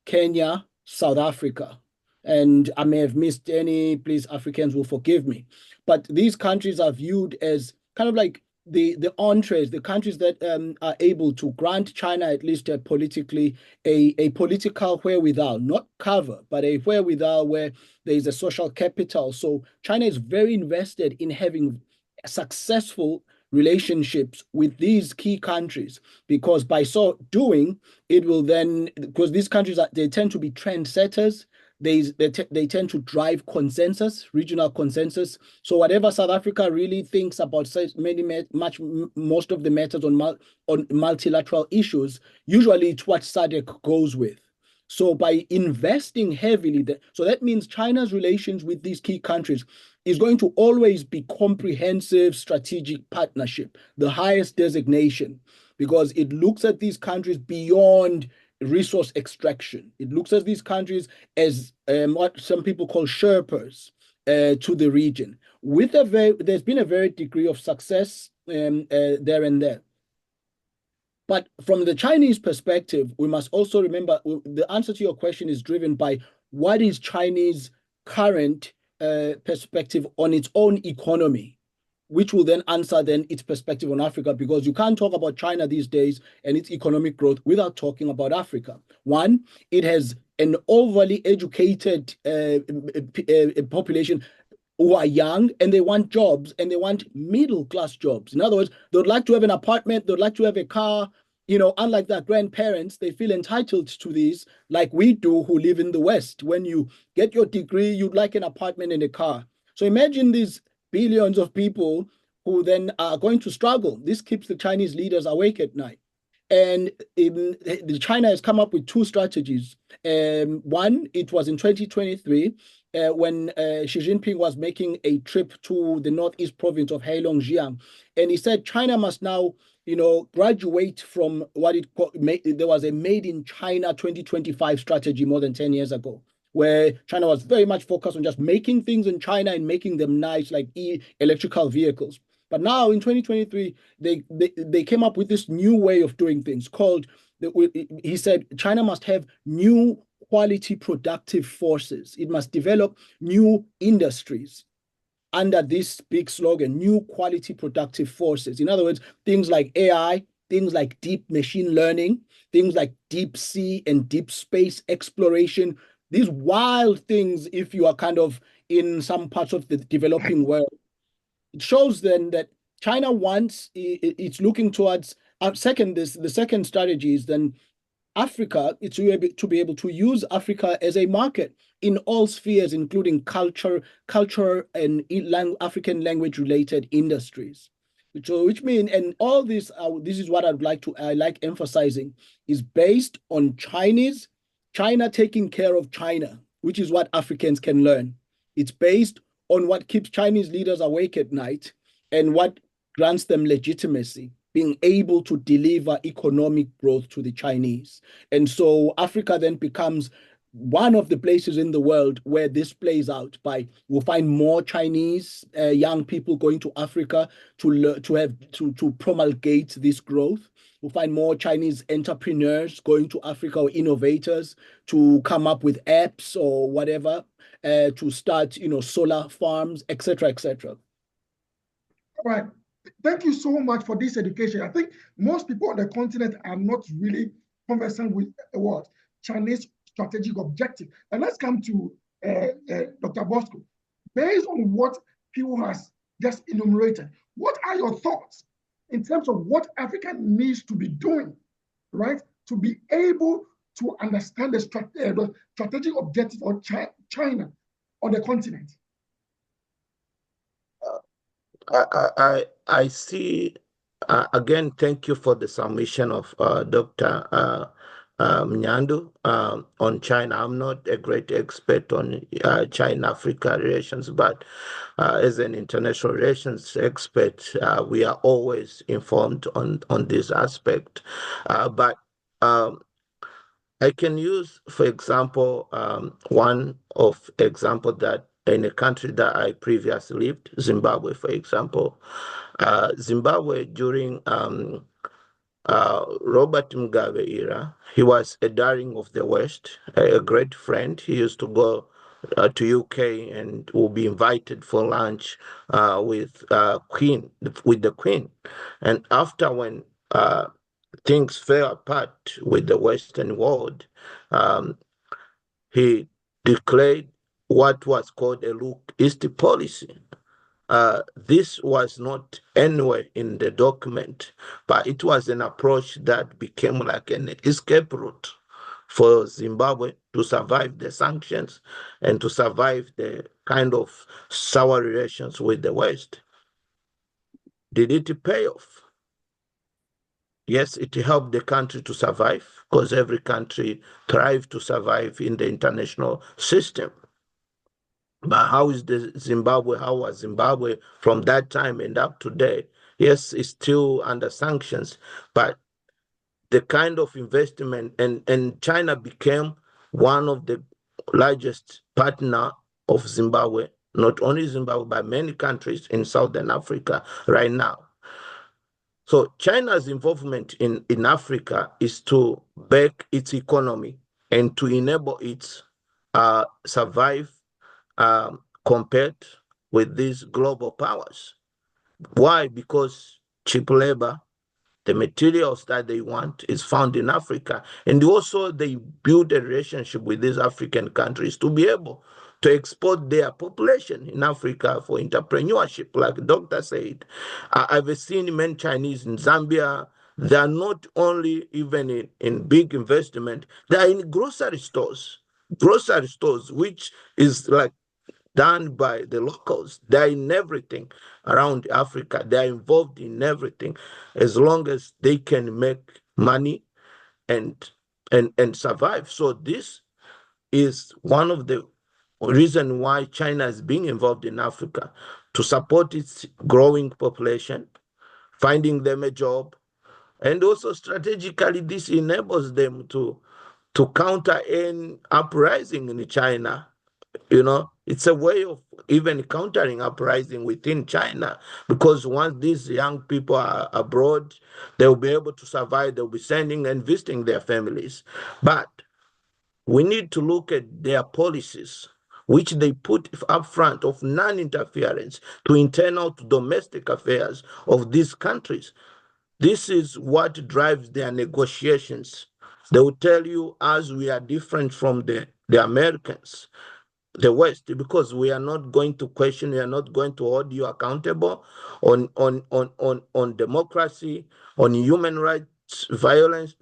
Kenya, South Africa, and I may have missed any, please, Africans will forgive me. But these countries are viewed as kind of like the entrees, the countries that are able to grant China at least politically a political wherewithal, not cover, but a wherewithal where there is a social capital. So China is very invested in having successful relationships with these key countries, because by so doing, it will then, because these countries they tend to be trendsetters. They tend to drive consensus, regional consensus. So whatever South Africa really thinks about most of the matters on multilateral issues, usually it's what SADC goes with. So by investing heavily, so that means China's relations with these key countries is going to always be comprehensive strategic partnership, the highest designation, because it looks at these countries beyond resource extraction. It looks at these countries as what some people call Sherpas to the region. There's been a very degree of success there and there. But from the Chinese perspective, we must also remember the answer to your question is driven by what is Chinese current perspective on its own economy, which will then answer its perspective on Africa, because you can't talk about China these days and its economic growth without talking about Africa. One, it has an overly educated population who are young, and they want jobs, and they want middle-class jobs. In other words, they would like to have an apartment, they would like to have a car. Unlike their grandparents, they feel entitled to these, like we do who live in the West. When you get your degree, you'd like an apartment and a car. So imagine these billions of people who then are going to struggle. This keeps the Chinese leaders awake at night. And China has come up with two strategies. One, it was in 2023 when Xi Jinping was making a trip to the northeast province of Heilongjiang. And he said China must now, graduate from what there was a made in China 2025 strategy more than 10 years ago, where China was very much focused on just making things in China and making them nice, like electrical vehicles. But now in 2023, they came up with this new way of doing things called, he said, China must have new quality productive forces. It must develop new industries under this big slogan, new quality productive forces. In other words, things like AI, things like deep machine learning, things like deep sea and deep space exploration, these wild things, if you are kind of in some parts of the developing world. It shows then that China wants, it's looking towards, the second strategy is then Africa, it's to be able to use Africa as a market in all spheres, including culture and African language related industries. So, which means, and all this, this is what I like emphasizing, is based on China taking care of China, which is what Africans can learn. It's based on what keeps Chinese leaders awake at night and what grants them legitimacy, being able to deliver economic growth to the Chinese. And so Africa then becomes one of the places in the world where this plays out. We'll find more Chinese young people going to Africa to promulgate this growth. We'll find more Chinese entrepreneurs going to Africa, or innovators, to come up with apps or whatever, to start, solar farms, etc., etc. All right. Thank you so much for this education. I think most people on the continent are not really conversant with what Chinese strategic objective. And let's come to Dr. Bosco. Based on what Piu has just enumerated, what are your thoughts in terms of what Africa needs to be doing, right, to be able to understand the strategic objective of China on the continent? I see, again, thank you for the submission of Dr. Mnyandu on China. I'm not a great expert on China-Africa relations, but as an international relations expert, we are always informed on this aspect. But I can use, for example, one of example that in a country that I previously lived, Zimbabwe, for example. Zimbabwe during Robert Mugabe era, he was a darling of the West, a great friend. He used to go to UK and will be invited for lunch with the Queen. And after when things fell apart with the Western world, he declared what was called a look east policy. This was not anywhere in the document, but it was an approach that became like an escape route for Zimbabwe to survive the sanctions and to survive the kind of sour relations with the West. Did it pay off? Yes, it helped the country to survive, because every country thrived to survive in the international system. But how was Zimbabwe from that time and up to date? Yes, it's still under sanctions, but the kind of investment, and China became one of the largest partner of Zimbabwe, not only Zimbabwe, but many countries in Southern Africa right now. So China's involvement in Africa is to back its economy and to enable it survive compared with these global powers. Why? Because cheap labor, the materials that they want is found in Africa. And also they build a relationship with these African countries to be able to export their population in Africa for entrepreneurship, like the doctor said. I've seen many Chinese in Zambia. They are not only even in big investment, they are in grocery stores, which is like done by the locals. They're in everything around Africa. They're involved in everything as long as they can make money and survive. So this is one of the reasons why China is being involved in Africa, to support its growing population, finding them a job, and also strategically this enables them to counter an uprising in China. It's a way of even countering uprising within China, because once these young people are abroad, they'll be able to survive, they'll be sending and visiting their families. But we need to look at their policies, which they put up front of non-interference to internal to domestic affairs of these countries. This is what drives their negotiations. They will tell you, as we are different from the Americans, the West, because we are not going to question, we are not going to hold you accountable on democracy, on human rights violence,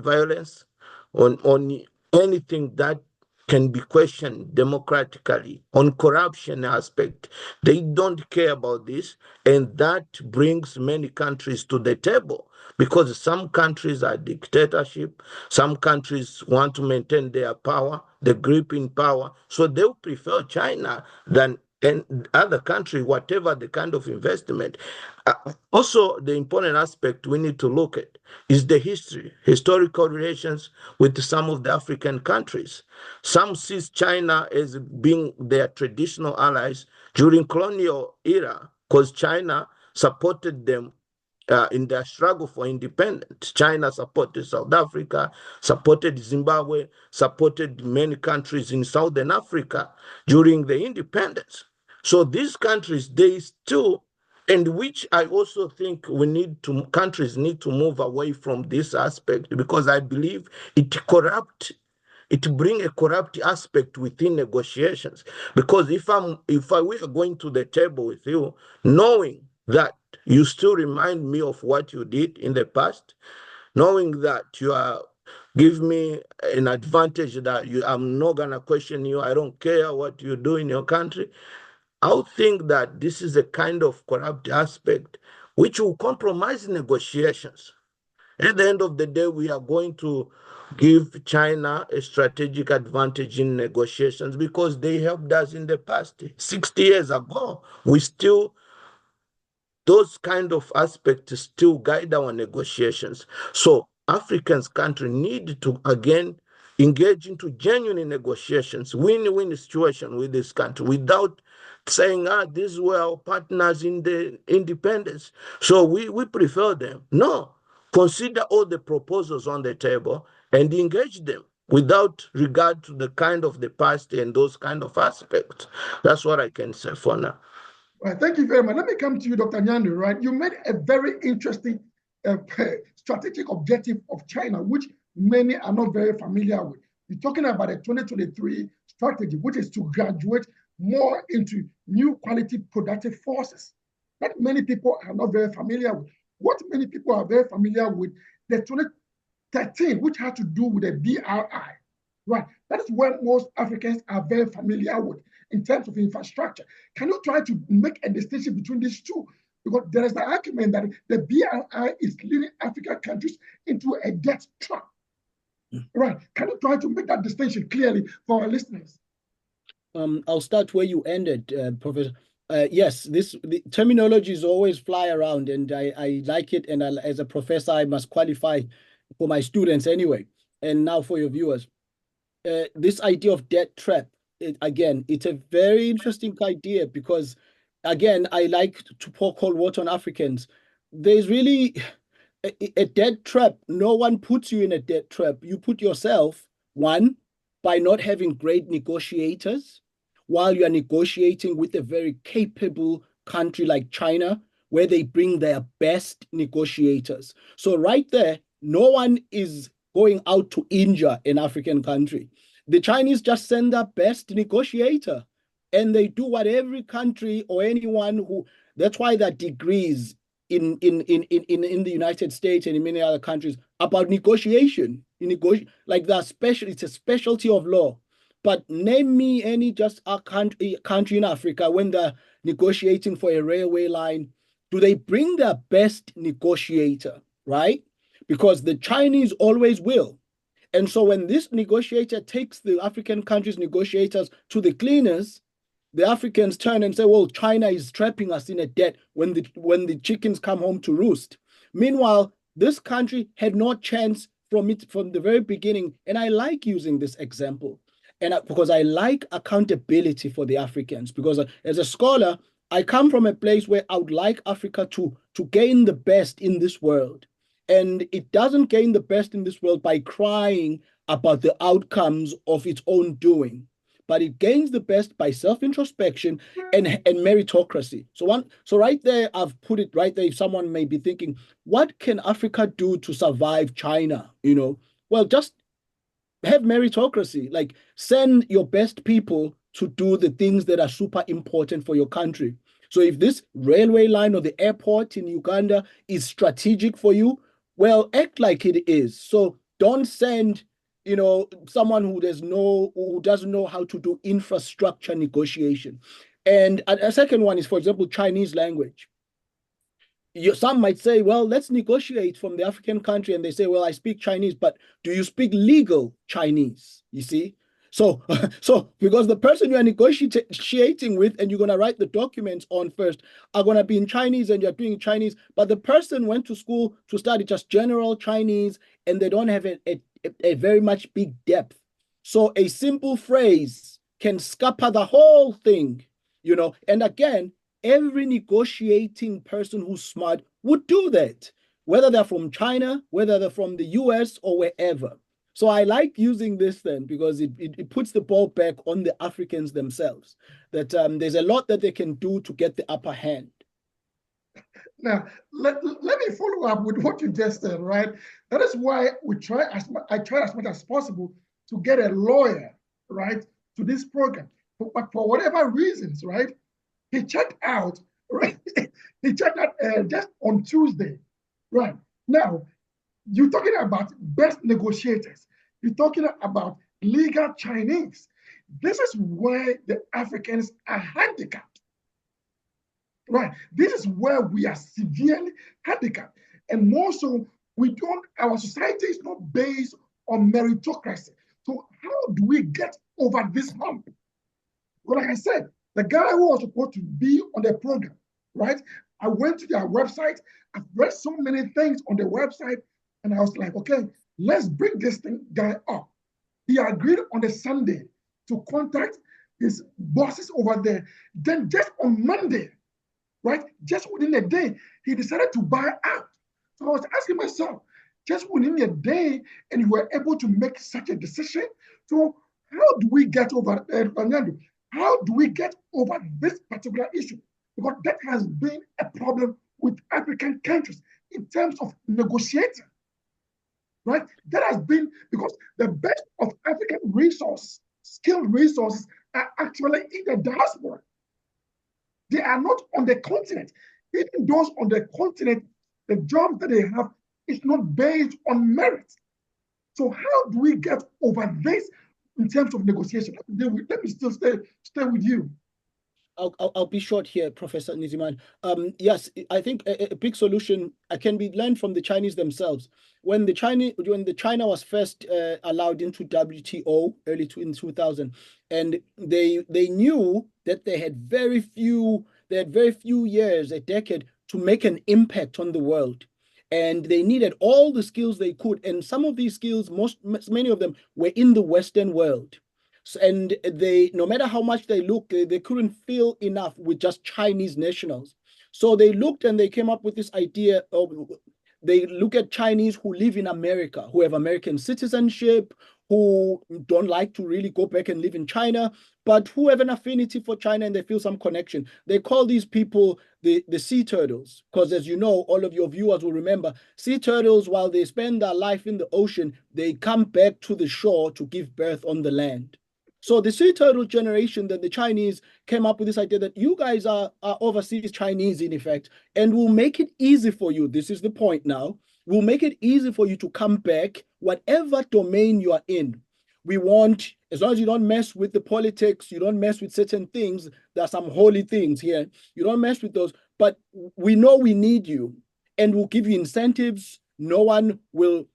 on anything that can be questioned democratically, on corruption aspect. They don't care about this, and that brings many countries to the table, because some countries are dictatorship, some countries want to maintain their power, the grip in power, so they'll prefer China than and other country, whatever the kind of investment. Also, the important aspect we need to look at is the historical relations with some of the African countries. Some see China as being their traditional allies during colonial era because China supported them in their struggle for independence. China supported South Africa, supported Zimbabwe, supported many countries in Southern Africa during the independence. So these countries, they still, and which I also think countries need to move away from this aspect because I believe it bring a corrupt aspect within negotiations. Because if we are going to the table with you, knowing that you still remind me of what you did in the past, knowing that you are give me an advantage that I'm not gonna question you. I don't care what you do in your country. I would think that this is a kind of corrupt aspect which will compromise negotiations. At the end of the day, we are going to give China a strategic advantage in negotiations because they helped us in the past. 60 years ago, those kind of aspects still guide our negotiations. So Africans country need to again engage into genuine negotiations, win-win situation with this country without saying, these were our partners in the independence, so we prefer them. No, consider all the proposals on the table and engage them without regard to the kind of the past and those kind of aspects. That's what I can say for now. Right, thank you very much. Let me come to you, Dr. Nyando, right? You made a very interesting strategic objective of China, which many are not very familiar with. You're talking about a 2023 strategy, which is to graduate more into new quality productive forces that many people are not very familiar with. What many people are very familiar with, the 2013, which had to do with the BRI, right? That is what most Africans are very familiar with in terms of infrastructure. Can you try to make a distinction between these two? Because there is the argument that the BRI is leading African countries into a debt trap. Right. Can you try to make that distinction clearly for our listeners? I'll start where you ended, Professor. Yes, the terminologies always fly around, and I like it. And as a professor, I must qualify for my students anyway. And now for your viewers, this idea of debt trap, it's a very interesting idea because, again, I like to pour cold water on Africans. There's really a debt trap. No one puts you in a debt trap. You put yourself, one, by not having great negotiators while you are negotiating with a very capable country like China, where they bring their best negotiators. So right there, no one is going out to injure an African country. The Chinese just send their best negotiator, and they do what every country or anyone who, that's why there are degrees in the United States and in many other countries about negotiation. Like it's a specialty of law. But name me any just a country in Africa when they're negotiating for a railway line, do they bring their best negotiator, right? Because the Chinese always will. And so when this negotiator takes the African countries' negotiators to the cleaners, the Africans turn and say, well, China is trapping us in a debt when the chickens come home to roost. Meanwhile, this country had no chance from the very beginning. And I like using this example. And because I like accountability for the Africans, because as a scholar, I come from a place where I would like Africa to gain the best in this world. And it doesn't gain the best in this world by crying about the outcomes of its own doing, but it gains the best by self-introspection and meritocracy. So right there, I've put it right there. If someone may be thinking, what can Africa do to survive China? Well, just have meritocracy, like send your best people to do the things that are super important for your country. So if this railway line or the airport in Uganda is strategic for you, well, act like it is. So don't send, someone who doesn't know how to do infrastructure negotiation. And a second one is, for example, Chinese language. Some might say, well, let's negotiate from the African country. And they say, well, I speak Chinese, but do you speak legal Chinese? You see? So, so because the person you are negotiating with and you're going to write the documents on first are going to be in Chinese and you're doing Chinese, but the person went to school to study just general Chinese and they don't have a very much big depth. So a simple phrase can scupper the whole thing, you know. And again, every negotiating person who's smart would do that, whether they're from China, whether they're from the US or wherever. So I like using this then because it puts the ball back on the Africans themselves, that there's a lot that they can do to get the upper hand. Now, let me follow up with what you just said, right? That is why I try as much as possible to get a lawyer, right, to this program. But for whatever reasons, right, he checked out, right? He checked out just on Tuesday, right? Now, you're talking about best negotiators. You're talking about legal Chinese. This is where the Africans are handicapped, right? This is where we are severely handicapped. And more so, our society is not based on meritocracy. So how do we get over this hump? Well, like I said, the guy who was supposed to be on the program, right? I went to their website. I've read so many things on the website, and I was like, okay, let's bring this guy up. He agreed on the Sunday to contact his bosses over there. Then just on Monday, right, just within a day, he decided to buy out. So I was asking myself, just within a day, and you were able to make such a decision. So how do we get over, how do we get over this particular issue? Because that has been a problem with African countries in terms of negotiating, right? That has been because the best of African skilled resources are actually in the diaspora. They are not on the continent. Even those on the continent, the jobs that they have is not based on merit. So how do we get over this in terms of negotiation? Let me still stay with you. I'll be short here, Professor Nziman. Yes, I think a big solution can be learned from the Chinese themselves. When China was first allowed into WTO early in 2000, and they knew that they had very few years, a decade, to make an impact on the world. And they needed all the skills they could. And some of these skills, many of them were in the Western world. So, and no matter how much they looked, they couldn't fill enough with just Chinese nationals. So they looked and they came up with this idea of, they look at Chinese who live in America, who have American citizenship, who don't like to really go back and live in China, but who have an affinity for China and they feel some connection. They call these people the sea turtles, because as you know, all of your viewers will remember, sea turtles, while they spend their life in the ocean, they come back to the shore to give birth on the land. So the sea turtle generation, that the Chinese came up with this idea that you guys are overseas Chinese in effect, and we'll make it easy for you. This is the point now. We'll make it easy for you to come back, whatever domain you are in. We want, as long as you don't mess with the politics, you don't mess with certain things, there are some holy things here. You don't mess with those, but we know we need you, and we'll give you incentives. You will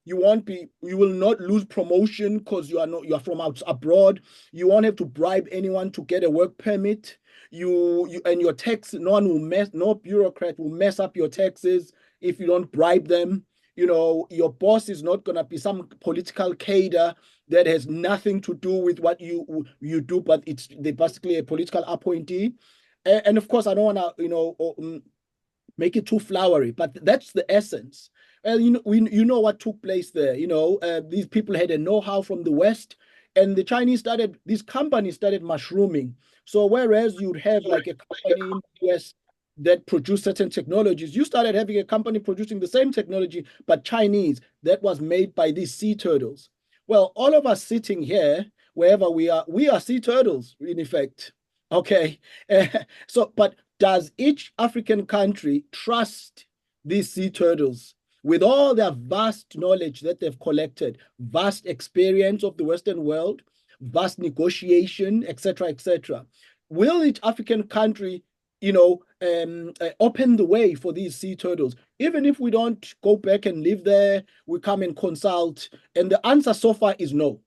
not lose promotion because you are from abroad. You won't have to bribe anyone to get a work permit. And your tax, no bureaucrat will mess up your taxes if you don't bribe them. You know, your boss is not going to be some political cadre that has nothing to do with what you do, but they're basically a political appointee. And of course, I don't want to, make it too flowery, but that's the essence. Well, you know what took place there. These people had a know-how from the West, and these companies started mushrooming. So whereas you'd have like a company in the US that produced certain technologies, you started having a company producing the same technology, but Chinese, that was made by these sea turtles. Well, all of us sitting here, wherever we are sea turtles, in effect. Okay. But does each African country trust these sea turtles with all their vast knowledge that they've collected, vast experience of the Western world, vast negotiation, etc., etc.? Will each African country, open the way for these sea turtles? Even if we don't go back and live there, we come and consult, and the answer so far is no.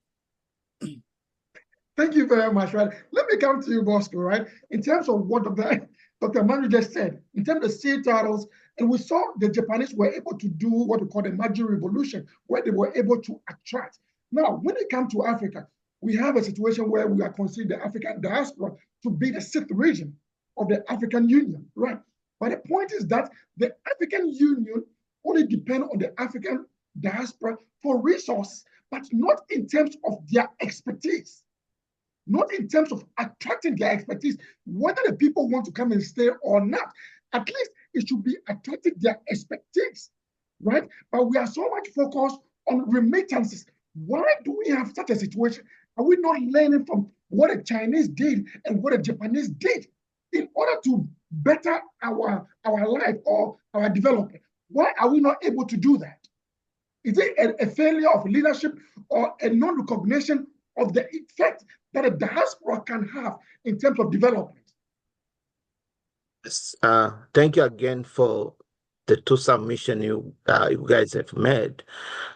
Thank you very much, right? Let me come to you, Bosco, right? In terms of what Dr. Manu just said, in terms of sea turtles, and we saw the Japanese were able to do what we call the Meiji Revolution, where they were able to attract. Now, when it comes to Africa, we have a situation where we are considering the African diaspora to be the sixth region of the African Union, right? But the point is that the African Union only depends on the African diaspora for resources, but not in terms of their expertise. Not in terms of attracting their expertise, whether the people want to come and stay or not. At least it should be attracting their expertise, right? But we are so much focused on remittances. Why do we have such a situation? Are we not learning from what the Chinese did and what the Japanese did in order to better our life or our development? Why are we not able to do that? Is it a failure of leadership or a non-recognition of the effect that a diaspora can have in terms of development? Thank you again for the two submissions you guys have made.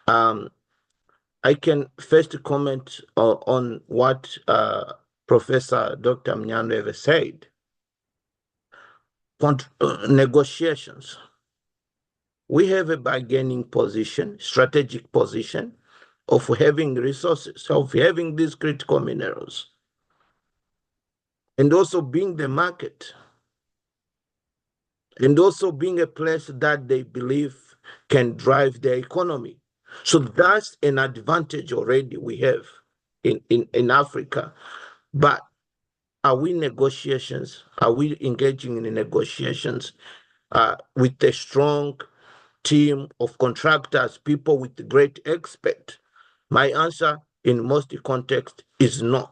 I can first comment on what Professor Dr. Mnyandwe said. Negotiations. We have a bargaining position, strategic position of having resources, of having these critical minerals, and also being the market, and also being a place that they believe can drive their economy. So that's an advantage already we have in Africa. But are we negotiations? Are we engaging in negotiations with a strong team of contractors, people with great expert? My answer in most contexts is no.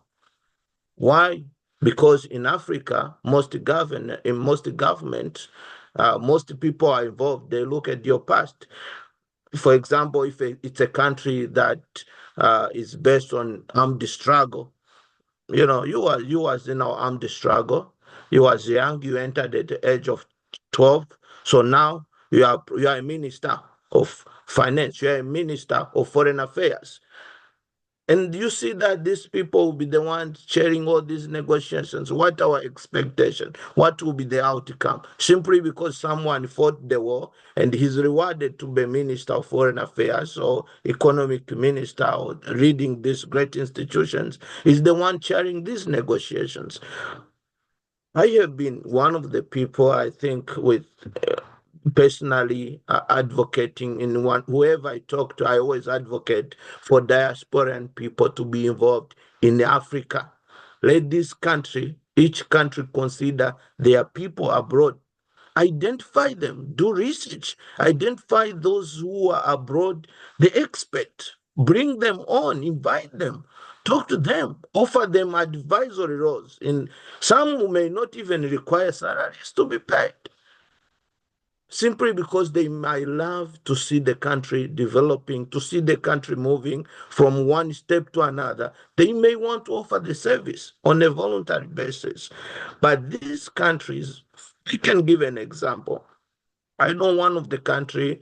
Why? Because in Africa, most governments, most people are involved. They look at your past. For example, if it's a country that is based on armed struggle, you was in our armed struggle. You was young. You entered at the age of 12. So now you are a minister of finance. You are a minister of foreign affairs. And you see that these people will be the ones chairing all these negotiations. What our expectation? What will be the outcome? Simply because someone fought the war and he's rewarded to be Minister of Foreign Affairs or Economic Minister or leading these great institutions is the one chairing these negotiations. I have been one of the people, I think, with personally advocating in whoever I talk to, I always advocate for diasporan people to be involved in Africa. Let this country, each country consider their people abroad. Identify them, do research, identify those who are abroad, the expert, bring them on, invite them, talk to them, offer them advisory roles. In some who may not even require salaries to be paid, simply because they might love to see the country developing, to see the country moving from one step to another. They may want to offer the service on a voluntary basis. But these countries, I can give an example. I know one of the country,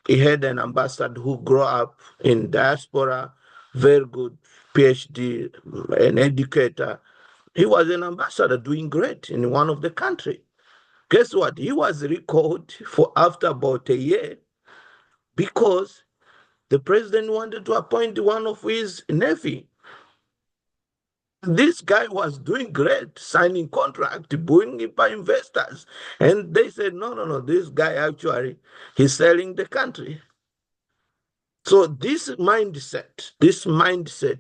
he had an ambassador who grew up in diaspora, very good PhD, an educator. He was an ambassador doing great in one of the country. Guess what? He was recalled for after about a year because the president wanted to appoint one of his nephew. This guy was doing great, signing contract, bringing by investors. And they said, no, this guy actually, he's selling the country. So this mindset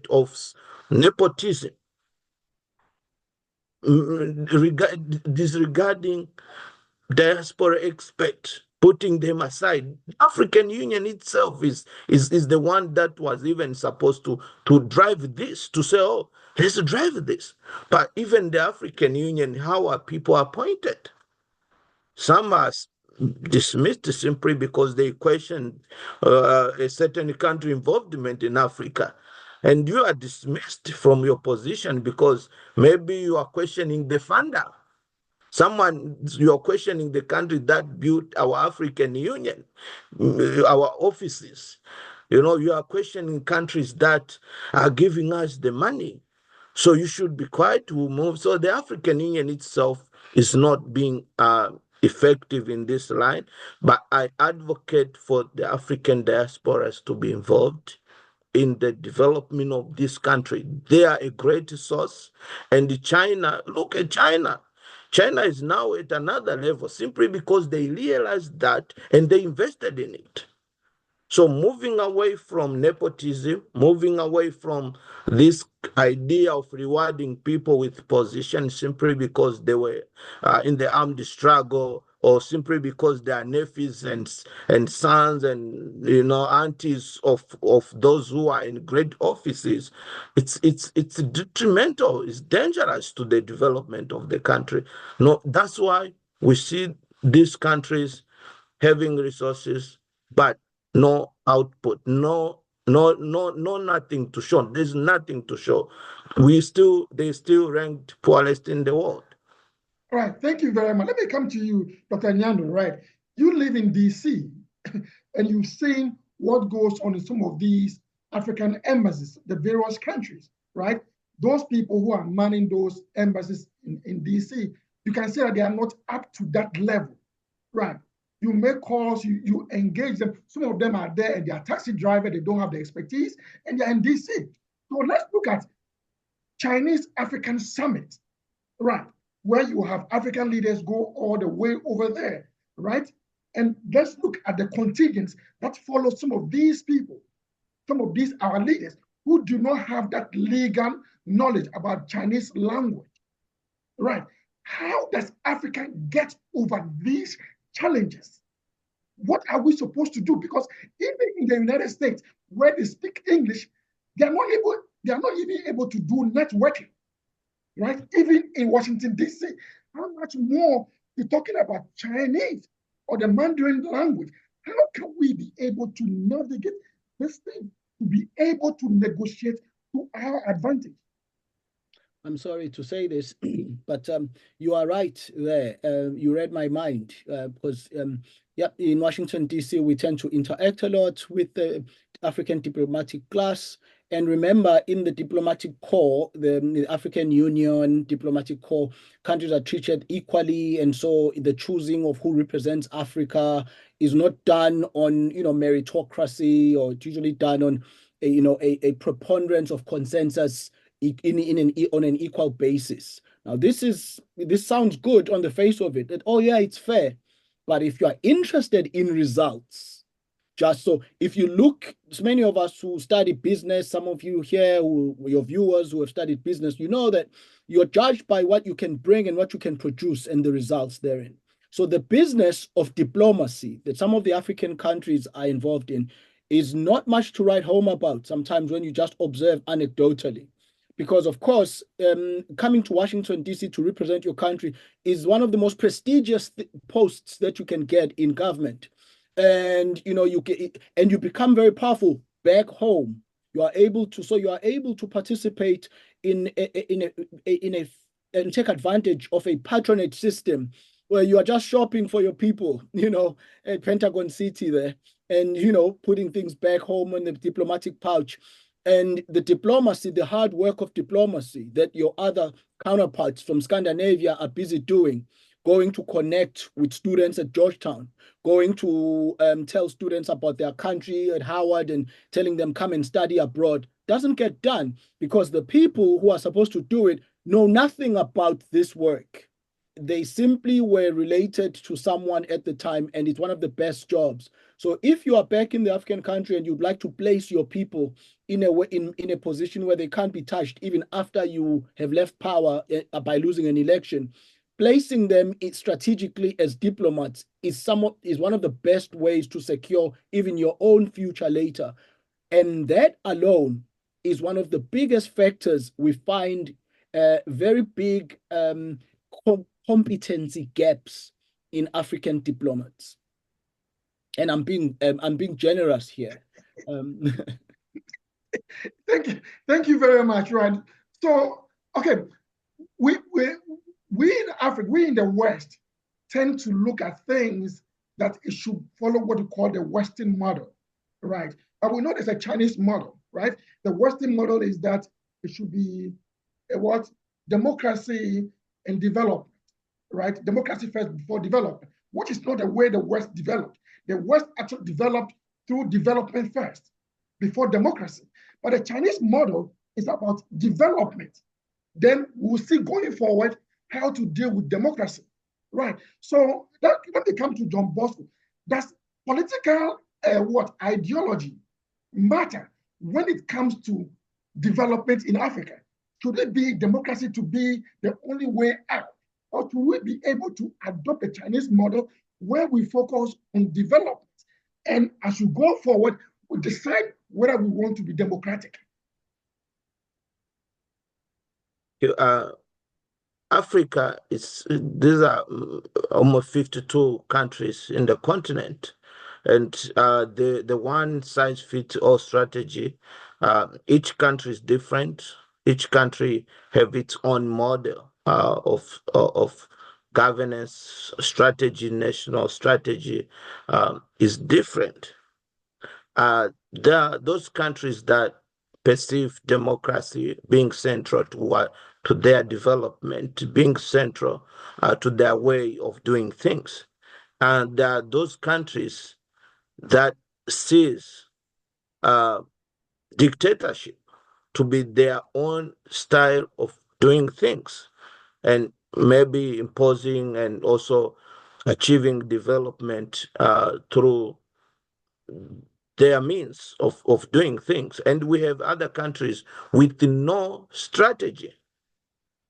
of nepotism, disregarding diaspora experts, putting them aside. African Union itself is the one that was even supposed to drive this, to say, oh, let's drive this. But even the African Union, how are people appointed? Some are dismissed simply because they question a certain country involvement in Africa. And you are dismissed from your position because maybe you are questioning the funder. You're questioning the country that built our African Union, our offices. You are questioning countries that are giving us the money. So you should be quiet to move. So the African Union itself is not being effective in this line, but I advocate for the African diasporas to be involved in the development of this country. They are a great source. And China, look at China. China is now at another level simply because they realized that and they invested in it. So moving away from nepotism, moving away from this idea of rewarding people with positions simply because they were in the armed struggle, or simply because they are nephews and sons and aunties of those who are in great offices, it's detrimental, it's dangerous to the development of the country. No, that's why we see these countries having resources, but no output, no nothing to show. There's nothing to show. They still ranked poorest in the world. All right, thank you very much. Let me come to you, Dr. Nyando, right? You live in DC and you've seen what goes on in some of these African embassies, the various countries, right? Those people who are manning those embassies in DC, you can see that they are not up to that level, right? You make calls, you engage them. Some of them are there and they are taxi driver, they don't have the expertise, and they're in DC. So let's look at Chinese African Summit, right? Where you have African leaders go all the way over there, right? And let's look at the contingents that follow some of these people, some of these our leaders who do not have that legal knowledge about Chinese language, right? How does Africa get over these challenges? What are we supposed to do? Because even in the United States, where they speak English, they are not even able to do networking, right? Even in Washington, D.C., how much more we're talking about Chinese or the Mandarin language? How can we be able to navigate this thing, to be able to negotiate to our advantage? I'm sorry to say this, but you are right there. You read my mind because, in Washington, D.C., we tend to interact a lot with the African diplomatic class. And remember, in the diplomatic corps, the African Union diplomatic corps, countries are treated equally. And so the choosing of who represents Africa is not done on, meritocracy, or it's usually done on, a preponderance of consensus on an equal basis. Now, this sounds good on the face of it, that, oh yeah, it's fair. But if you are interested in results, just so if you look, so many of us who study business, some of you here, your viewers who have studied business, you know that you're judged by what you can bring and what you can produce and the results therein. So the business of diplomacy that some of the African countries are involved in is not much to write home about sometimes when you just observe anecdotally. Because, of course, coming to Washington, D.C. to represent your country is one of the most prestigious posts that you can get in government. And, you become very powerful back home. You are able to participate in and take advantage of a patronage system where you are just shopping for your people, at Pentagon City there, and, putting things back home in the diplomatic pouch. And the diplomacy, the hard work of diplomacy that your other counterparts from Scandinavia are busy doing, going to connect with students at Georgetown, going to tell students about their country at Howard and telling them come and study abroad, doesn't get done because the people who are supposed to do it know nothing about this work. They simply were related to someone at the time, and it's one of the best jobs. So if you are back in the African country and you'd like to place your people in a position where they can't be touched even after you have left power by losing an election, placing them strategically as diplomats is one of the best ways to secure even your own future later. And that alone is one of the biggest factors we find very big competency gaps in African diplomats. And I'm being generous here. Thank you very much, Rod. So, okay, we in Africa, we in the West tend to look at things that it should follow what we call the Western model, right? But we know there's a Chinese model, right? The Western model is that it should be what democracy and development, right? Democracy first before development, which is not the way the West developed. The West actually developed through development first before democracy. But the Chinese model is about development. Then we'll see going forward how to deal with democracy, right? So that, when it comes to John Bosco, does political ideology matter when it comes to development in Africa? Should it be democracy to be the only way out? Or should we be able to adopt a Chinese model where we focus on development? And as we go forward, we decide whether we want to be democratic. Africa these are almost 52 countries in the continent, and the one size fits all strategy. Each country is different. Each country have its own model of governance strategy. National strategy is different. There are those countries that perceive democracy being central to their development, being central to their way of doing things. And there are those countries that sees dictatorship to be their own style of doing things, and maybe imposing and also achieving development through their means of doing things. And we have other countries with no strategy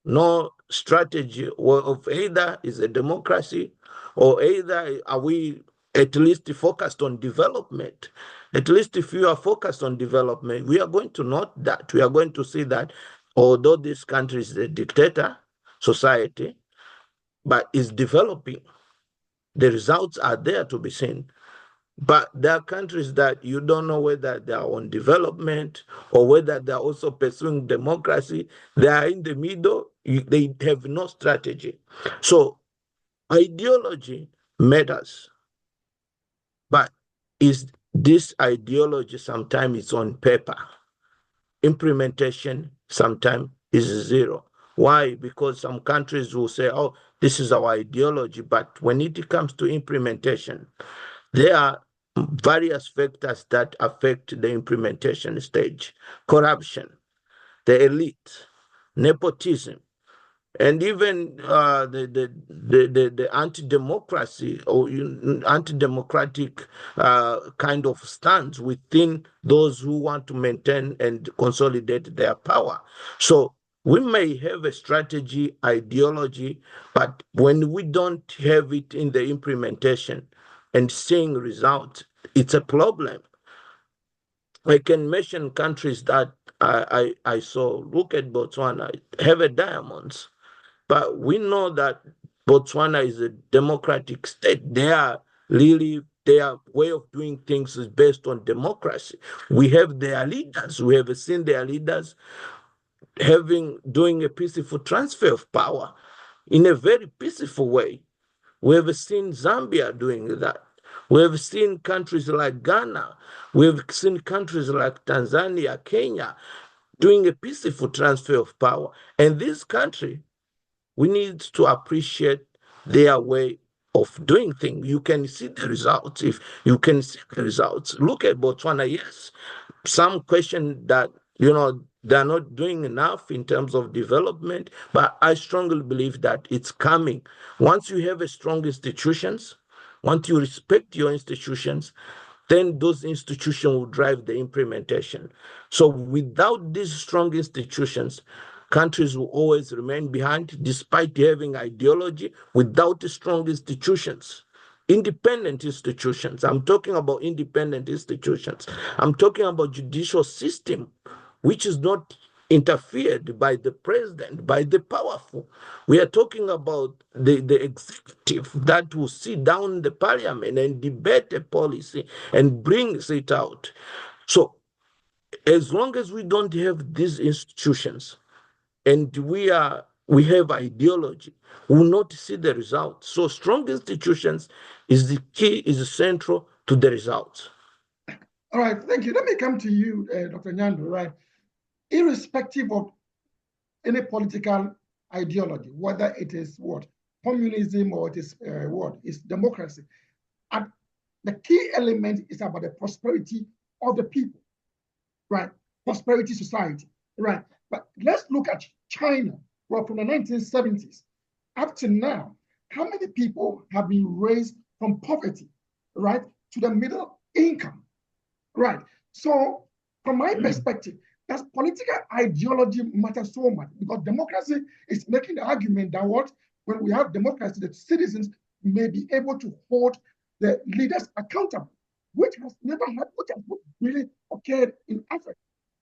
of either is a democracy or either are we at least focused on development. At least if you are focused on development, we are going to note that. We are going to see that although this country is a dictator society, but is developing, the results are there to be seen. But there are countries that you don't know whether they are on development or whether they are also pursuing democracy. They are in the middle. They have no strategy. So ideology matters. But is this ideology sometimes it's on paper? Implementation sometimes is zero. Why? Because some countries will say, oh, this is our ideology. But when it comes to implementation, there are various factors that affect the implementation stage: corruption, the elite, nepotism, and even the anti-democracy or anti-democratic kind of stance within those who want to maintain and consolidate their power. So we may have a strategy, ideology, but when we don't have it in the implementation and seeing results, it's a problem. I can mention countries that I saw. Look at Botswana, have a diamonds, but we know that Botswana is a democratic state. Their way of doing things is based on democracy. We have their leaders. We have seen their leaders doing a peaceful transfer of power in a very peaceful way. We have seen Zambia doing that. We have seen countries like Ghana. We have seen countries like Tanzania, Kenya, doing a peaceful transfer of power. And this country, we need to appreciate their way of doing things. You can see the results. If you can see the results, look at Botswana. Yes, some question that, they're not doing enough in terms of development, but I strongly believe that it's coming. Once you have a strong institutions, once you respect your institutions, then those institutions will drive the implementation. So without these strong institutions, countries will always remain behind despite having ideology. Without the strong institutions, independent institutions, I'm talking about independent institutions. I'm talking about judicial system, which is not interfered by the president, by the powerful. We are talking about the executive that will sit down in the parliament and debate a policy and brings it out. So as long as we don't have these institutions and we have ideology, we will not see the results. So strong institutions is the key, is central to the results. All right, thank you. Let me come to you, Dr. Nyando, right? Irrespective of any political ideology, whether it is what? Communism or it is what? It's democracy. And the key element is about the prosperity of the people, right? Prosperity society, right? But let's look at China, well, from the 1970s up to now. How many people have been raised from poverty, right, to the middle income, right? So from my perspective, that political ideology matters so much, because democracy is making the argument that what, when we have democracy, the citizens may be able to hold the leaders accountable, which has never happened, which has really occurred in Africa.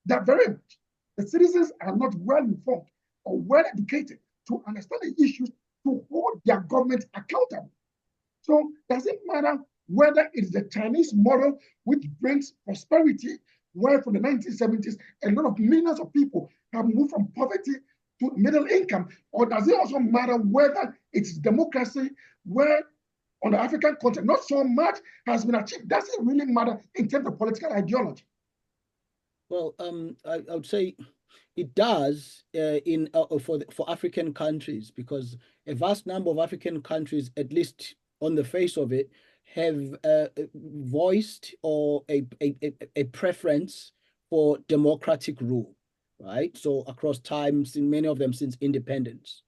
That very much. The citizens are not well informed or well educated to understand the issues to hold their government accountable. So does it matter whether it's the Chinese model which brings prosperity, where from the 1970s, a lot of millions of people have moved from poverty to middle income, or does it also matter whether it's democracy, where on the African continent, not so much has been achieved? Does it really matter in terms of political ideology? Well, I would say it does for African countries, because a vast number of African countries, at least on the face of it, have voiced or a preference for democratic rule, right? So across times, in many of them since independence.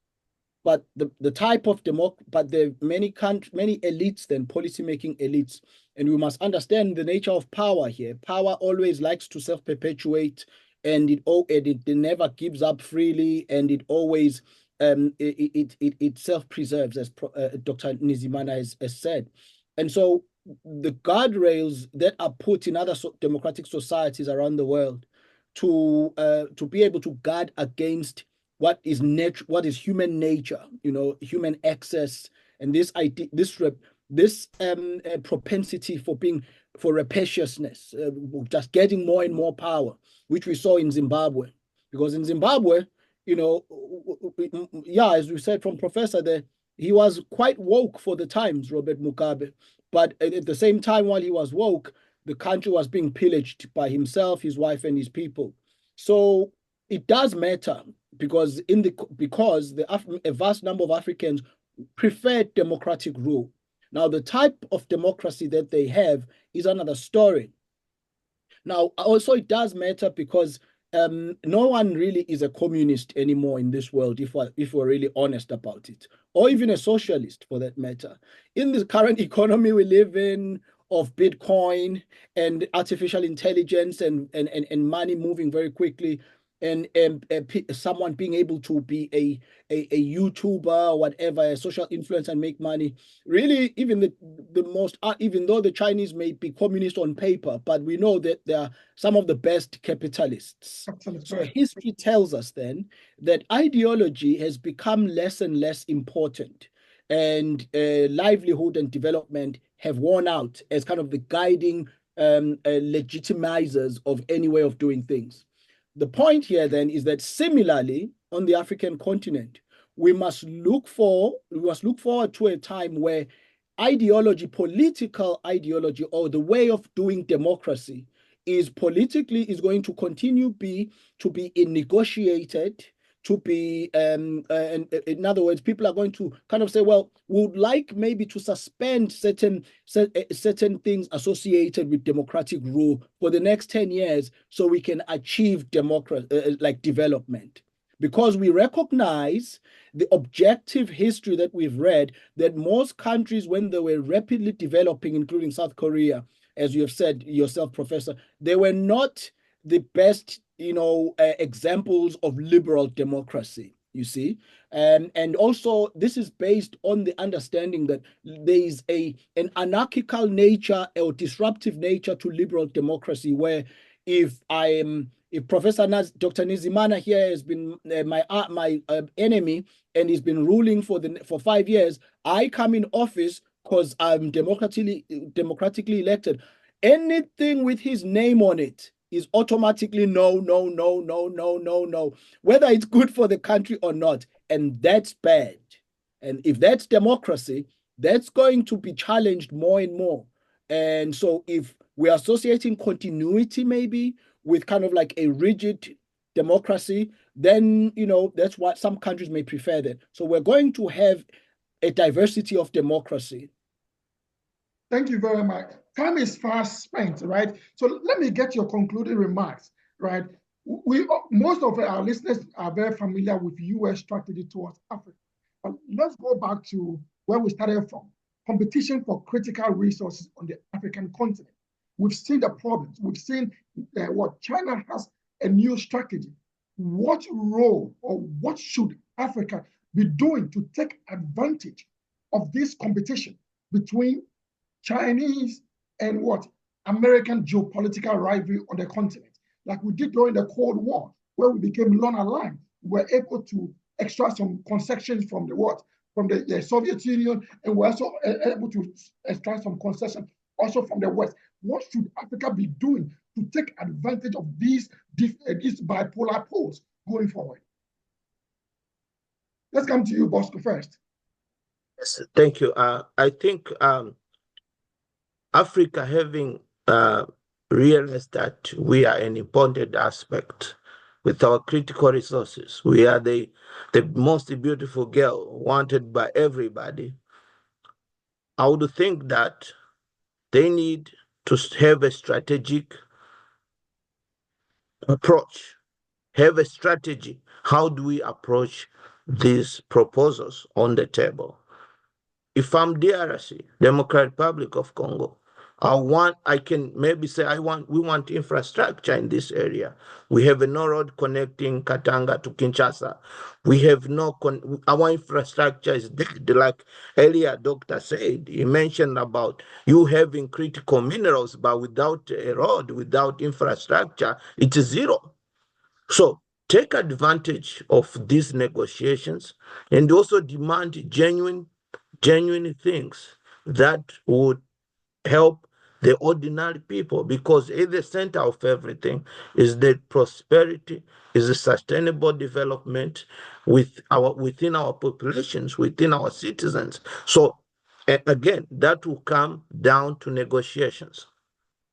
But the type of but there are many elites, then policymaking elites, and we must understand the nature of power here. Power always likes to self-perpetuate, and it never gives up freely, and it always it self-preserves, as Dr. Nizimana has said. And so the guardrails that are put in other democratic societies around the world to be able to guard against what is human nature, human excess, and this idea, this propensity for rapaciousness, just getting more and more power, which we saw in Zimbabwe. Because in Zimbabwe, as we said from Professor there, he was quite woke for the times, Robert Mugabe. But at the same time, while he was woke, the country was being pillaged by himself, his wife, and his people. So it does matter, because a vast number of Africans prefer democratic rule. Now, the type of democracy that they have is another story. Now, also it does matter because no one really is a communist anymore in this world, if we're really honest about it, or even a socialist for that matter. In the current economy we live in, of Bitcoin and artificial intelligence and money moving very quickly, and someone being able to be a YouTuber or whatever, a social influencer, and make money. Really, even even though the Chinese may be communist on paper, but we know that they are some of the best capitalists. Absolutely. So history tells us then that ideology has become less and less important, and livelihood and development have worn out as kind of the guiding legitimizers of any way of doing things. The point here then is that similarly on the African continent, we must look forward to a time where political ideology, or the way of doing democracy is going to continue to be negotiated, to be and in other words, people are going to kind of say, well, we would like maybe to suspend certain things associated with democratic rule for the next 10 years so we can achieve development, because we recognize the objective history that we've read, that most countries, when they were rapidly developing, including South Korea, as you have said yourself, Professor, they were not the best examples of liberal democracy, you see. And also this is based on the understanding that there is an anarchical nature or disruptive nature to liberal democracy, where if Professor Dr. Nizimana here has been my enemy and he's been ruling for 5 years, I come in office because I'm democratically elected. Anything with his name on it is automatically no, whether it's good for the country or not. And that's bad. And if that's democracy, that's going to be challenged more and more. And so if we're associating continuity maybe with kind of like a rigid democracy, then, that's what some countries may prefer that. So we're going to have a diversity of democracy. Thank you very much. Time is fast spent, right? So let me get your concluding remarks, right? Most of our listeners are very familiar with U.S. strategy towards Africa. But let's go back to where we started from. Competition for critical resources on the African continent. We've seen the problems. We've seen what China has a new strategy. What role or what should Africa be doing to take advantage of this competition between Chinese and what American geopolitical rivalry on the continent, like we did during the Cold War, where we became non-aligned? We were able to extract some concessions from the Soviet Union, and we're also able to extract some concessions also from the West. What should Africa be doing to take advantage of these bipolar poles going forward? Let's come to you, Bosco, first. Yes, thank you. I think Africa, having realized that we are an important aspect with our critical resources, we are the most beautiful girl wanted by everybody. I would think that they need to have a strategic approach, have a strategy. How do we approach these proposals on the table? If I'm DRC, Democratic Republic of Congo, I can maybe say we want infrastructure in this area. We have no road connecting Katanga to Kinshasa. We have our infrastructure is dead. Like earlier, doctor said, he mentioned about you having critical minerals, but without a road, without infrastructure, it is zero. So take advantage of these negotiations and also demand genuine things that would help the ordinary people, because at the center of everything is the prosperity, is the sustainable development within our populations, within our citizens. So again, that will come down to negotiations.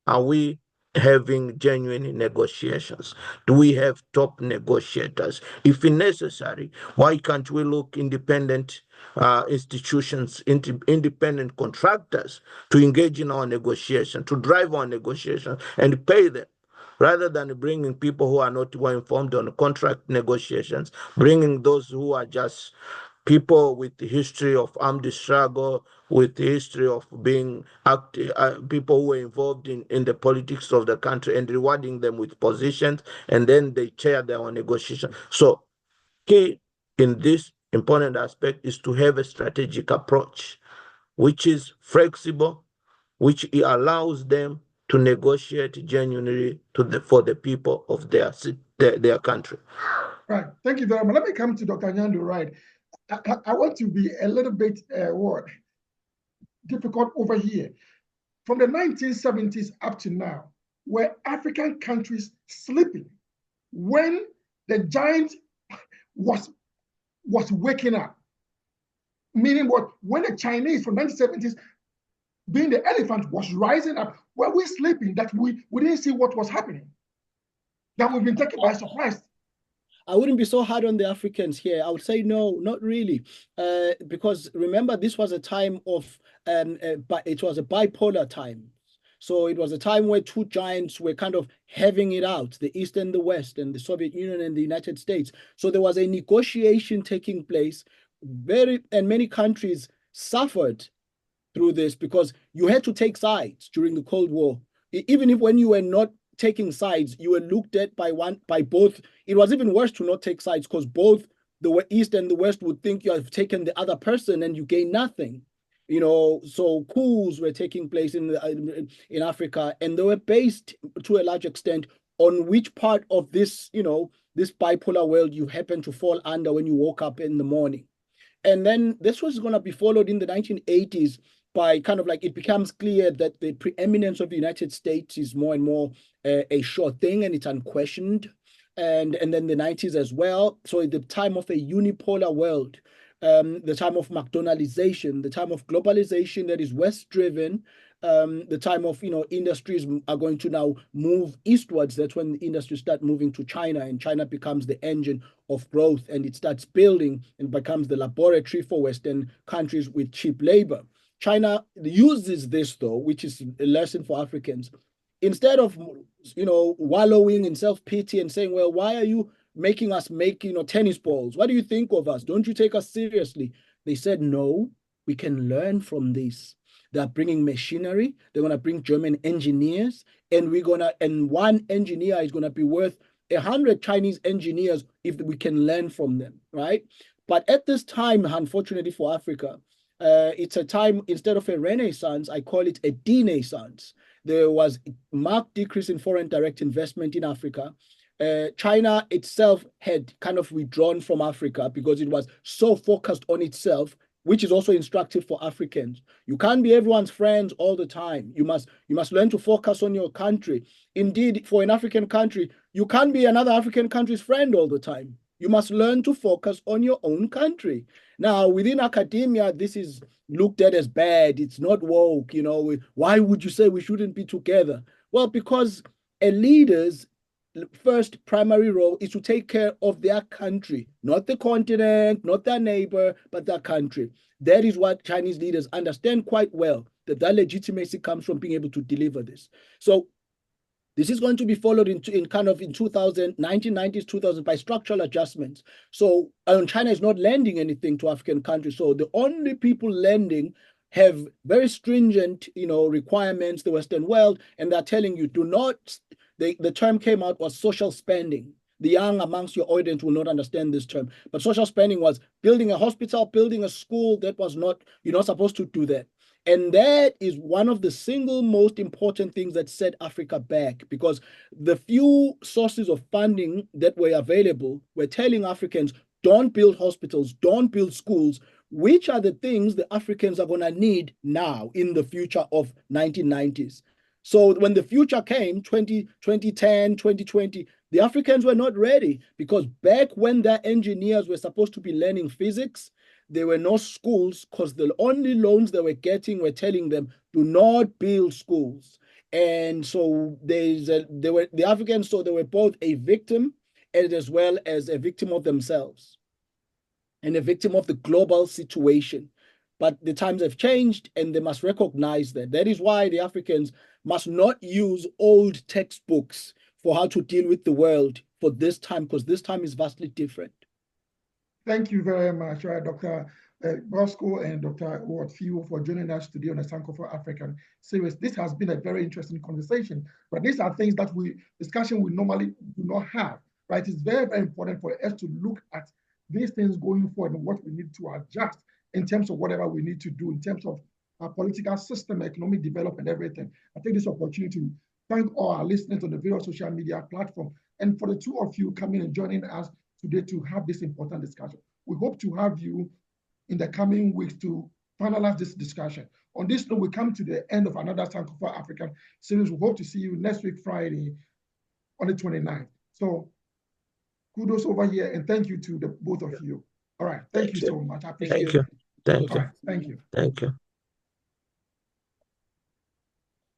Are we having genuine negotiations? Do we have top negotiators? If necessary, why can't we look independent institutions, independent contractors to engage in our negotiation, to drive our negotiation and pay them, rather than bringing people who are not well informed on contract negotiations, bringing those who are just people with the history of armed struggle, with the history of being people who were involved in the politics of the country, and rewarding them with positions, and then they chair their negotiation. So key in this important aspect is to have a strategic approach, which is flexible, which allows them to negotiate genuinely for the people of their country. Right. Thank you very much. Let me come to Dr. Nyando, right? I want to be a little bit difficult over here. From the 1970s up to now, were African countries sleeping when the giant was waking up? Meaning what? When the Chinese from 1970s, being the elephant, was rising up, were we sleeping that we didn't see what was happening? That we've been taken by surprise? I wouldn't be so hard on the Africans here. I would say no, not really, because remember, this was a time of, it was a bipolar time. So it was a time where two giants were kind of having it out, the East and the West, and the Soviet Union and the United States. So there was a negotiation taking place. And many countries suffered through this because you had to take sides during the Cold War. Even if when you were not taking sides, you were looked at by both. It was even worse to not take sides because both the East and the West would think you have taken the other person and you gain nothing. So coups were taking place in Africa, and they were based to a large extent on which part of this, this bipolar world you happen to fall under when you woke up in the morning. And then this was going to be followed in the 1980s by kind of like it becomes clear that the preeminence of the United States is more and more a sure thing, and it's unquestioned. And then the 90s as well. So at the time of a unipolar world, the time of McDonaldization, the time of globalization that is West-driven, the time of, industries are going to now move eastwards. That's when the industries start moving to China, and China becomes the engine of growth, and it starts building and becomes the laboratory for Western countries with cheap labor. China uses this, though, which is a lesson for Africans. Instead of, wallowing in self-pity and saying, well, why are you making us make, tennis balls? What do you think of us? Don't you take us seriously? They said, no, we can learn from this. They're bringing machinery. They're going to bring German engineers, and one engineer is going to be worth 100 Chinese engineers if we can learn from them, right? But at this time, unfortunately for Africa, it's a time, instead of a renaissance, I call it a denaissance. There was a marked decrease in foreign direct investment in Africa. China itself had kind of withdrawn from Africa because it was so focused on itself, which is also instructive for Africans. You can't be everyone's friends all the time. You must learn to focus on your country. Indeed, for an African country, you can't be another African country's friend all the time. You must learn to focus on your own country. Now, within academia, this is looked at as bad. It's not woke. Why would you say we shouldn't be together? Well, because a leader's first primary role is to take care of their country, not the continent, not their neighbor, but their country. That is what Chinese leaders understand quite well, that legitimacy comes from being able to deliver this. So this is going to be followed in 1990s, 2000 by structural adjustments. So China is not lending anything to African countries. So the only people lending have very stringent, requirements, the Western world, and they're telling you, do not. The term came out was social spending. The young amongst your audience will not understand this term, but social spending was building a hospital, building a school. That was not, you're not supposed to do that. And that is one of the single most important things that set Africa back, because the few sources of funding that were available were telling Africans, don't build hospitals, don't build schools, which are the things the Africans are going to need now in the future of 1990s. So when the future came, 2010, 2020, the Africans were not ready, because back when their engineers were supposed to be learning physics, there were no schools, because the only loans they were getting were telling them, do not build schools. And so the Africans, so they were both a victim and as well as a victim of themselves and a victim of the global situation. But the times have changed, and they must recognize that. That is why the Africans must not use old textbooks for how to deal with the world for this time, because this time is vastly different. Thank you very much, Dr. Bosco and Dr. Ward-Phil, for joining us today on the Sankofa African series. This has been a very interesting conversation, but these are things that discussion we normally do not have, right? It's very, very important for us to look at these things going forward and what we need to adjust in terms of whatever we need to do in terms of our political system, economic development, everything. I take this opportunity to thank all our listeners on the various social media platform, and for the two of you coming and joining us today to have this important discussion. We hope to have you in the coming weeks to finalize this discussion. On this note, we come to the end of another Sankofa African series. We hope to see you next week, Friday, on the 29th. So kudos over here, and thank you to the both of you. All right, thank you so much. I appreciate it. Thank you. All right, thank you. Thank you.